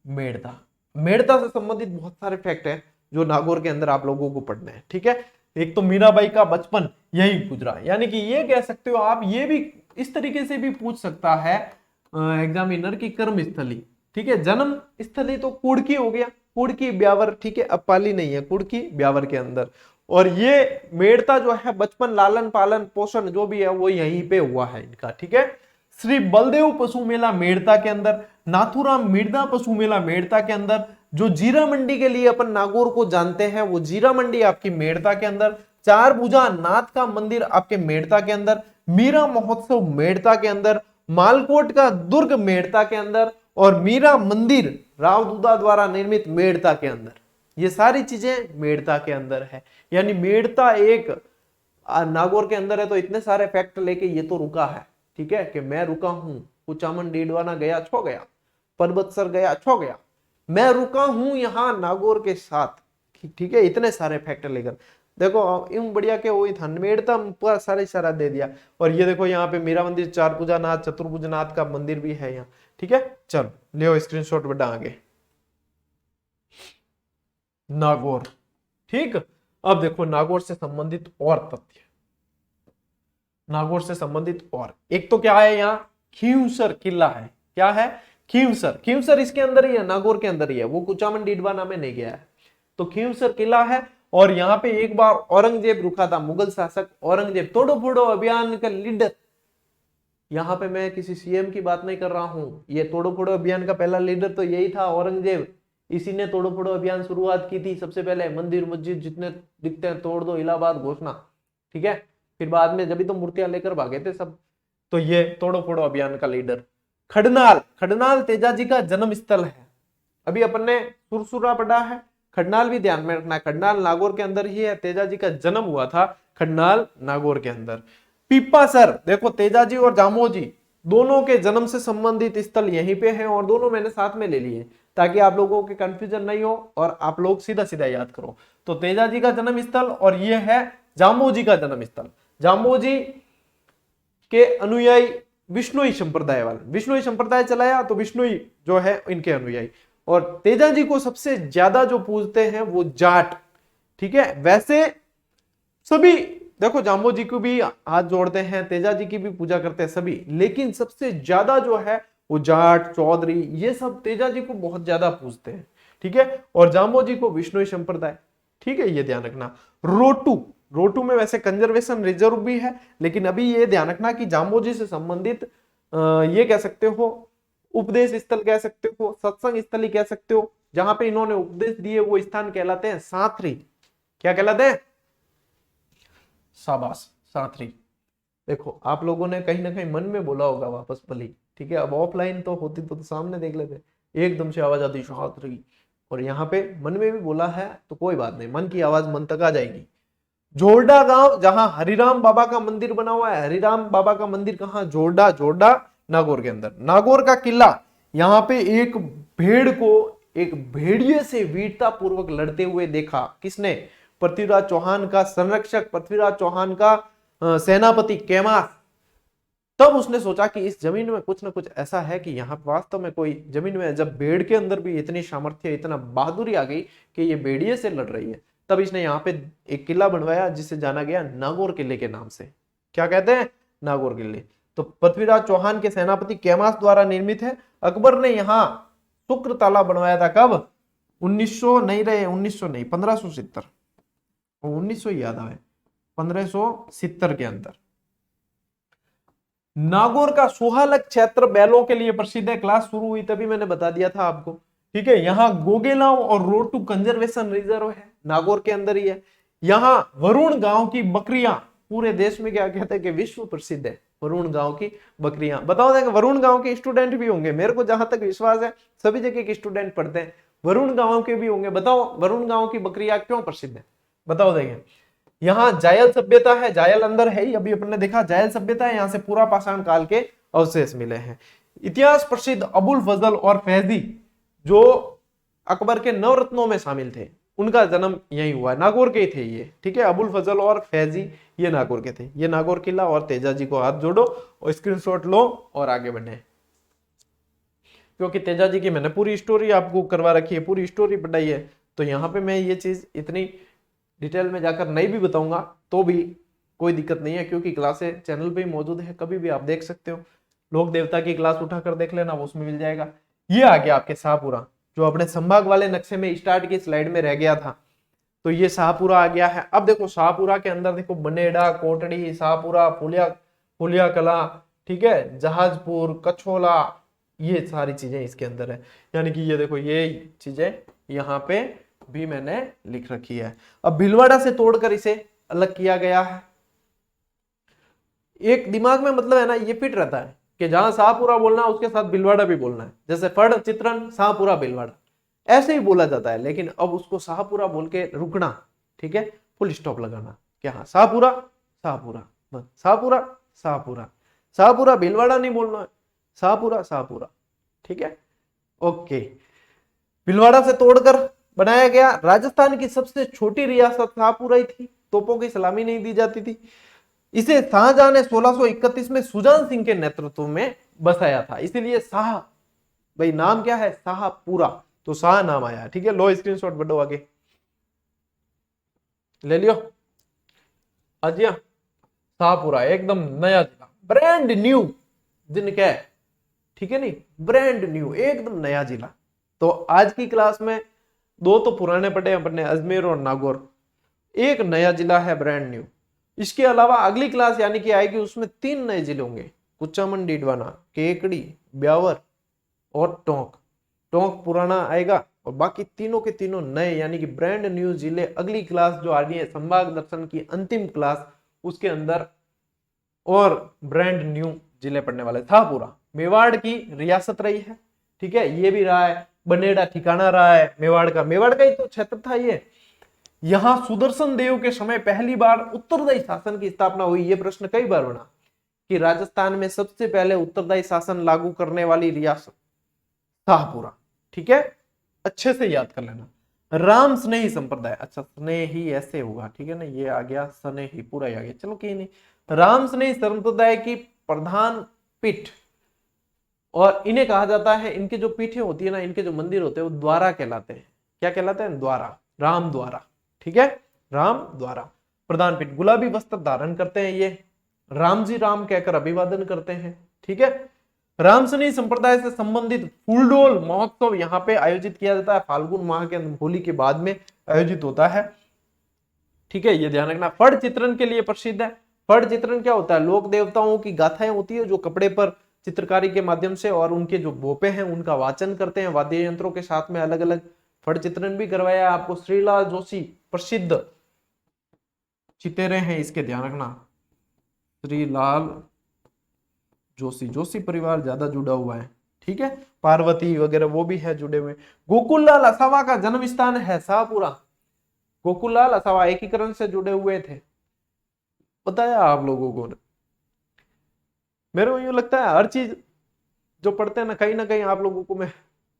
मेड़ता, मेड़ता से संबंधित बहुत सारे फैक्ट हैं जो नागौर के अंदर आप लोगों को पढ़ने हैं। ठीक है, एक तो मीराबाई का बचपन यही गुजरा, यानी कि ये कह सकते हो आप, ये भी इस तरीके से भी पूछ सकता है एग्जामिनर की कर्म स्थली। ठीक है, जन्म स्थली तो कुड़की हो गया, कुड़की ब्यावर, ठीक है, अब पाली नहीं है, कुड़की ब्यावर के अंदर। और ये मेड़ता जो है बचपन, लालन पालन पोषण जो भी है वो यहीं पे हुआ है इनका। ठीक है, श्री बलदेव पशु मेला मेड़ता के अंदर, नाथुराम मिर्दा पशु मेला मेड़ता के अंदर, जो जीरा मंडी के लिए अपन नागौर को जानते हैं वो जीरा मंडी आपकी मेड़ता के अंदर, चार भुजा नाथ का मंदिर आपके मेड़ता के अंदर, मीरा महोत्सव मेड़ता के अंदर, मालकोट का दुर्ग मेड़ता के अंदर, और मीरा मंदिर राव दूदा द्वारा निर्मित मेड़ता के अंदर। ये सारी चीजें मेड़ता के अंदर है, यानी मेड़ता एक नागौर के अंदर है। तो इतने सारे फैक्ट लेके ये तो रुका है, ठीक है, कि मैं रुका हूं, कुचामन डीडवाना गया छो गया, परबतसर गया छो गया, मैं रुका हूं यहां नागौर के साथ। ठीक है, इतने सारे फैक्ट लेकर देखो यूं बढ़िया के वही था, मेड़ता पूरा सारा इशारा दे दिया। और ये देखो यहाँ पे मीरा मंदिर, चार पूजा नाथ, चतुर्भुज नाथ का मंदिर भी है यहाँ। ठीक है, चलो लियो स्क्रीनशॉट बढ़ा आगे। नागौर, ठीक, अब देखो नागौर से संबंधित और तथ्य, नागौर से संबंधित और एक तो क्या है, यहाँ खींवसर किला है। क्या है? खींवसर, खींवसर इसके अंदर ही है, नागौर के अंदर ही है, वो कुचामन डीडवाना में नहीं गया है। तो खींवसर किला है, और यहाँ पे एक बार औरंगजेब रुका था, मुगल शासक औरंगजेब, तोड़ो फोड़ो अभियान का लीडर। यहाँ पे मैं किसी सीएम की बात नहीं कर रहा हूं, ये तोड़ो फोड़ो अभियान का पहला लीडर तो यही था औरंगजेब। इसी ने तोड़ो फोड़ो अभियान शुरुआत की थी सबसे पहले, मंदिर मस्जिद जितने दिखते हैं तोड़ दो, इलाहाबाद घोषणा। ठीक है, फिर बाद में जब भी तो मूर्तियां लेकर भागे थे सब। तो ये तोड़ो फोड़ो अभियान का लीडर। खडनाल, खडनाल तेजाजी का जन्म स्थल है। अभी अपन ने सुरसुरा पढ़ा है, खडनाल भी ध्यान में रखना है, खडनाल नागौर के अंदर ही है, तेजाजी का जन्म हुआ था खडनाल नागौर के अंदर। पीपासर, देखो तेजाजी और जामोजी दोनों के जन्म से संबंधित स्थल यहीं पे हैं, और दोनों मैंने साथ में ले लिए ताकि आप लोगों के कंफ्यूजन नहीं हो और आप लोग सीधा सीधा याद करो। तो तेजाजी का जन्म स्थल, और ये है जामोजी का जन्म स्थल। जामोजी के अनुयायी विष्णुई संप्रदाय वाले, विष्णुई संप्रदाय चलाया तो विष्णुई जो है इनके अनुयायी। और तेजाजी को सबसे ज्यादा जो पूजते हैं वो जाट। ठीक है, वैसे सभी देखो जाम्बोजी को भी हाथ जोड़ते हैं, तेजाजी की भी पूजा करते हैं सभी, लेकिन सबसे ज्यादा जो है वो जाट, चौधरी, ये सब तेजाजी को बहुत ज्यादा पूजते हैं। ठीक है, और जाम्बोजी को विष्णुई संप्रदाय। ठीक है, ये ध्यान रखना। रोटू, रोटू में वैसे कंजर्वेशन रिजर्व भी है, लेकिन अभी ये ध्यान रखना कि जाम्बोजी से संबंधित ये कह सकते हो उपदेश स्थल कह सकते हो, सत्संग स्थली कह सकते हो, जहां पे इन्होंने उपदेश दिए वो स्थान कहलाते हैं साथरी। क्या कहलाते हैं? शाबाश, साथरी। देखो आप लोगों ने कहीं ना कहीं मन में बोला होगा वापस भली, ठीक है, अब ऑफलाइन तो होती तो सामने देख लेते, एकदम से आवाज आती साथरी, और यहाँ पे मन में भी बोला है तो कोई बात नहीं, मन की आवाज मन तक आ जाएगी। जोरडा गांव जहां हरिराम बाबा का मंदिर बना हुआ है, हरिराम बाबा का मंदिर कहां? जोरडा, जोरडा नागौर के अंदर। नागौर का किला, यहाँ पे एक भेड़ को एक भेड़िए से वीरता पूर्वक लड़ते हुए देखा। किसने? पृथ्वीराज चौहान का संरक्षक, पृथ्वीराज चौहान का सेनापति कैमास। तब उसने सोचा कि इस जमीन में कुछ ना कुछ ऐसा है कि यहाँ वास्तव में कोई जमीन में, जब भेड़ के अंदर भी इतनी सामर्थ्य, इतना बहादुरी आ गई कि ये भेड़िए से लड़ रही है, तब इसने यहाँ पे एक किला बनवाया जिसे जाना गया नागौर किले के नाम से। क्या कहते हैं? नागौर किले। तो पृथ्वीराज चौहान के सेनापति कैमास द्वारा निर्मित है। अकबर ने यहाँ शुक्र ताला बनवाया था। कब? 1900 नहीं रहे, 1900 नहीं, 1570, 1900 याद आए, 1570 के अंदर। नागौर का सुहालक क्षेत्र बैलों के लिए प्रसिद्ध है। क्लास शुरू हुई तभी मैंने बता दिया था आपको, ठीक है। यहाँ गोगेलांव और रोटू कंजर्वेशन रिजर्व है, नागौर के अंदर ही है। यहाँ वरुण गांव की बकरियां पूरे देश में क्या कहते हैं कि विश्व प्रसिद्ध है। वरुण गांव की बकरियां, बताओ देंगे वरुण गांव के स्टूडेंट भी होंगे, मेरे को जहां तक विश्वास है सभी जगह के स्टूडेंट पढ़ते हैं, वरुण गांव के भी होंगे। बताओ वरुण गांव की बकरियां क्यों प्रसिद्ध है? बताओ देंगे। यहाँ जायल सभ्यता है, जायल अंदर है ही, अभी अपन ने देखा जायल सभ्यता है, यहाँ से पूरा पाषाण काल के अवशेष मिले हैं। इतिहास प्रसिद्ध अबुल फजल और फैजी जो अकबर के नवरत्नों में शामिल थे, उनका जन्म यही हुआ, नागौर के ही थे ये, ठीक है। अबुल फजल और फैजी ये नागौर के थे। ये नागौर किला और तेजाजी को हाथ जोड़ो और स्क्रीनशॉट लो और आगे बढ़े, क्योंकि तेजाजी की मैंने पूरी स्टोरी आपको करवा रखी है, पूरी स्टोरी पढ़ाई है। तो यहाँ पे मैं ये चीज इतनी डिटेल में जाकर नहीं भी बताऊंगा तो भी कोई दिक्कत नहीं है, क्योंकि क्लासें चैनल पे ही मौजूद है, कभी भी आप देख सकते हो। लोक देवता की क्लास उठाकर देख लेना, वो उसमें मिल जाएगा। ये आ गया आपके शाहपुरा, जो अपने संभाग वाले नक्शे में स्टार्ट की स्लाइड में रह गया था। तो ये शाहपुरा आ गया है। अब देखो शाहपुरा के अंदर देखो बनेड़ा, कोटड़ी, शाहपुरा, फुलिया कला, ठीक है, जहाजपुर, कछोला, ये सारी चीजें इसके अंदर है। यानी कि ये देखो ये चीजें यहाँ पे भी मैंने लिख रखी है। अब भीलवाड़ा से तोड़कर इसे अलग किया गया है। एक दिमाग में मतलब है ना, ये फिट रहता है कि जहां शाहपुरा बोलना है उसके साथ भीलवाड़ा भी बोलना है। जैसे फड़ चित्रण शाहपुरा भीलवाड़ा ऐसे ही बोला जाता है, लेकिन अब उसको शाहपुरा बोल के रुकना, ठीक है, फुल स्टॉप लगाना कि हाँ शाहपुरा शाहपुरा, शाहपुरा शाहपुरा, शाहपुरा भीलवाड़ा नहीं बोलना है, शाहपुरा शाहपुरा, ठीक है, ओके। भीलवाड़ा से तोड़कर बनाया गया। राजस्थान की सबसे छोटी रियासत शाहपुरा ही थी, तोपों की सलामी नहीं दी जाती थी। इसे शाहजहां ने 1631 में सुजान सिंह के नेतृत्व में बसाया था, इसीलिए शाह, भाई नाम क्या है? शाहपुरा, तो शाह नाम आया, ठीक है। लो स्क्रीनशॉट बढ़ो, आगे ले लियो। अजिया शाहपुरा एकदम नया जिला, ब्रांड न्यू जिनका है, ठीक है, नहीं ब्रांड न्यू, एकदम नया जिला। तो आज की क्लास में दो तो पुराने पढ़े अपने, अजमेर और नागौर, एक नया जिला है ब्रांड न्यू। इसके अलावा अगली क्लास यानी कि आएगी, उसमें 3 नए जिले होंगे, कुचामन, डीडवाना, केकड़ी, ब्यावर और टोंक। टोंक पुराना आएगा और बाकी तीनों के तीनों नए यानी कि ब्रांड न्यू जिले। अगली क्लास जो आ रही है संभाग दर्शन की अंतिम क्लास, उसके अंदर और ब्रांड न्यू जिले पढ़ने वाले। था पूरा मेवाड़ की रियासत रही है, ठीक है, ये भी रहा है, बनेड़ा ठिकाना रहा है मेवाड़ का ही तो क्षेत्र था ये। यहां सुदर्शन देव के समय पहली बार उत्तरदायी शासन की स्थापना हुई। ये प्रश्न कई बार बना कि राजस्थान में सबसे पहले उत्तरदायी शासन लागू करने वाली रियासत शाहपुरा, ठीक है, अच्छे से याद कर लेना। राम स्नेही संप्रदाय, अच्छा स्नेही ऐसे होगा, ठीक है ना, ये आ गया स्नेही, पूरा ही आ गया, चलो कि नहीं। राम स्नेही संप्रदाय की प्रधान पीठ, और इन्हें कहा जाता है, इनके जो पीठें होती है ना, इनके जो मंदिर होते हैं वो द्वारा कहलाते हैं। क्या कहलाते हैं? द्वारा, राम द्वारा, ठीक है, राम द्वारा प्रधान पीठ। गुलाबी वस्त्र धारण करते हैं ये, राम जी राम कहकर अभिवादन करते हैं, ठीक है। रामसनी संप्रदाय से संबंधित फूलडोल महोत्सव यहाँ पे आयोजित किया जाता है, फाल्गुन माह के होली के बाद में आयोजित होता है, ठीक है, ये ध्यान रखना। फड़ चित्रण के लिए प्रसिद्ध है। फड़ चित्रण क्या होता है? लोक देवताओं की गाथाएं होती है जो कपड़े पर चित्रकारी के माध्यम से, और उनके जो भोपे हैं उनका वाचन करते हैं वाद्य यंत्रों के साथ में, अलग अलग फड़ चित्रण भी करवाया आपको। श्रीलाल जोशी प्रसिद्ध चितेरे हैं, इसके ध्यान रखना। श्रीलाल जोशी, जोशी परिवार ज्यादा जुड़ा हुआ है, ठीक है, पार्वती वगैरह वो भी है जुड़े हुए। गोकुललाल असावा का जन्म स्थान है शाहपुरा। गोकुललाल असावा एकीकरण से जुड़े हुए थे, बताया आप लोगों को ने। मेरे को यूं लगता है हर चीज जो पढ़ते हैं ना कहीं आप लोगों को मैं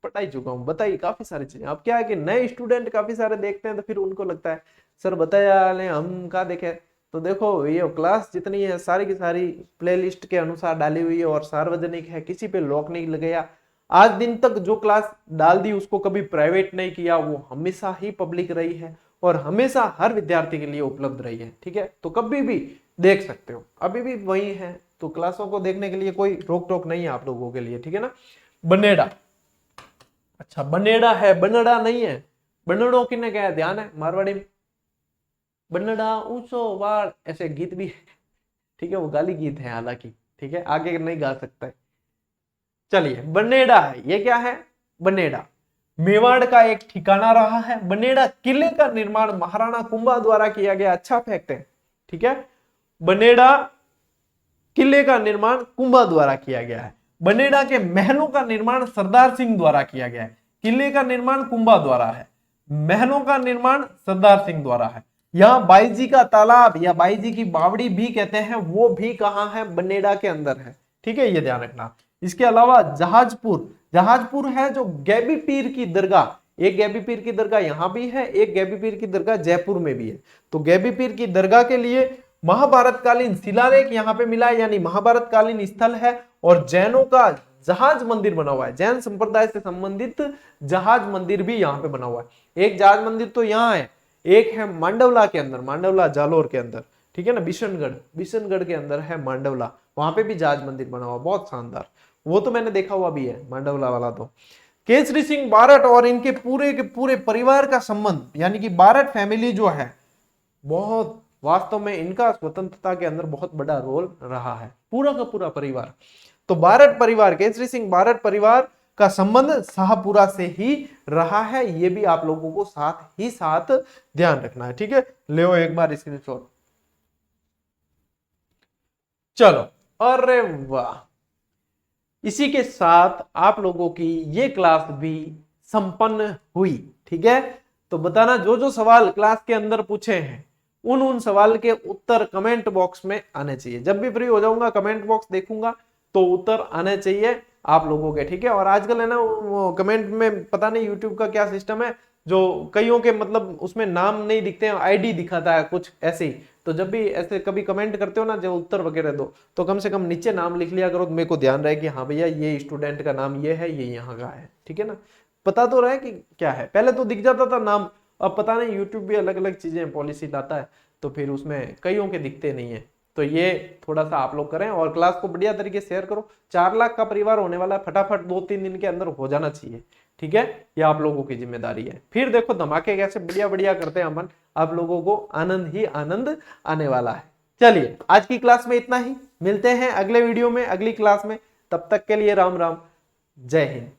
पढ़ा ही चुका हूँ, बताइए काफी सारी चीजें। अब क्या है कि नए स्टूडेंट काफी सारे देखते हैं तो फिर उनको लगता है सर बताया ले हम कहा देखे। तो देखो ये क्लास जितनी है सारी की सारी प्लेलिस्ट के अनुसार डाली हुई है और सार्वजनिक है, किसी पे लॉक नहीं लगाया। आज दिन तक जो क्लास डाल दी उसको कभी प्राइवेट नहीं किया, वो हमेशा ही पब्लिक रही है और हमेशा हर विद्यार्थी के लिए उपलब्ध रही है। ठीक है, तो कभी भी देख सकते हो, अभी भी वही है। तो क्लासों को देखने के लिए कोई रोक टोक नहीं है आप लोगों के लिए, ठीक है ना। बनेड़ा, अच्छा बनेड़ा है, बनड़ा नहीं है। बनड़ो किन्ने क्या है, ध्यान है मारवाड़ी में। बनड़ा ऊंचो वाड़ ऐसे गीत भी है, ठीक है, वो गाली गीत है हालांकि, ठीक है, आगे नहीं गा सकता है। चलिए बनेड़ा है, ये क्या है, बनेड़ा मेवाड़ का एक ठिकाना रहा है। बनेड़ा किले का निर्माण महाराणा कुंभा द्वारा किया गया, अच्छा फैक्ट है, ठीक है। बनेड़ा किले का निर्माण कुंभा द्वारा किया गया है। बनेड़ा के महलों का निर्माण सरदार सिंह द्वारा किया गया है। किले का निर्माण कुंभा द्वारा है, महलों का निर्माण सरदार सिंह द्वारा है। यहाँ बाईजी का तालाब या बाईजी की बावड़ी भी कहते हैं, वो भी कहाँ है, बनेड़ा के अंदर है, ठीक है, ये ध्यान रखना। इसके अलावा जहाजपुर, जहाजपुर है जो गैबी पीर की दरगाह, एक गैबी पीर की दरगाह यहाँ भी है, एक गैबी पीर की दरगाह जयपुर में भी है। तो गैबी पीर की दरगाह के लिए महाभारत कालीन शिलालेख यहाँ पे मिला है, यानी महाभारत कालीन स्थल है। और जैनों का जहाज मंदिर बना हुआ है, जैन संप्रदाय से संबंधित जहाज मंदिर भी यहाँ पे बना हुआ है। एक जहाज मंदिर तो यहाँ है, एक है मांडवला के अंदर, मांडवला जालोर के अंदर, ठीक है ना, बिशनगढ़ के अंदर है मांडवला, वहां पे भी जहाज मंदिर बना हुआ, बहुत शानदार, वो तो मैंने देखा हुआ भी है मांडवला वाला। तो केसरी सिंह बारठ और इनके पूरे के पूरे परिवार का संबंध, यानी कि बारठ फैमिली जो है, बहुत वास्तव में इनका स्वतंत्रता के अंदर बहुत बड़ा रोल रहा है, पूरा का पूरा परिवार। तो बारठ परिवार, केसरी सिंह बारठ परिवार का संबंध शाहपुरा से ही रहा है, ये भी आप लोगों को साथ ही साथ ध्यान रखना है, ठीक है। ले एक बार स्क्रीनशॉट, चलो, अरे वाह, इसी के साथ आप लोगों की ये क्लास भी संपन्न हुई, ठीक है। तो बताना जो जो सवाल क्लास के अंदर पूछे हैं उन सवाल के उत्तर कमेंट बॉक्स में आने चाहिए। जब भी फ्री हो जाऊंगा कमेंट बॉक्स देखूंगा तो उत्तर आने चाहिए आप लोगों के, ठीक है। और आजकल है ना वो कमेंट में पता नहीं यूट्यूब का क्या सिस्टम है, जो कईयों के मतलब उसमें नाम नहीं दिखते हैं, आईडी दिखाता है कुछ ऐसे ही। तो जब भी ऐसे कभी कमेंट करते हो ना, जब उत्तर वगैरह दो तो कम से कम नीचे नाम लिख लिया करो, तो मेरे को ध्यान रहे कि हाँ भैया ये स्टूडेंट का नाम ये है, ये यहाँ का है, ठीक है ना, पता तो रहे कि क्या है। पहले तो दिख जाता था नाम, अब पता नहीं यूट्यूब भी अलग अलग चीजें पॉलिसी लाता है, तो फिर उसमें कईयों के दिखते नहीं है। तो ये थोड़ा सा आप लोग करें और क्लास को बढ़िया तरीके से शेयर करो। 4 लाख का परिवार होने वाला है, फटाफट 2-3 दिन के अंदर हो जाना चाहिए, ठीक है, ये आप लोगों की जिम्मेदारी है। फिर देखो धमाके कैसे बढ़िया बढ़िया करते हैं अपन, आप लोगों को आनंद ही आनंद आने वाला है। चलिए आज की क्लास में इतना ही, मिलते हैं अगले वीडियो में अगली क्लास में, तब तक के लिए राम राम, जय हिंद।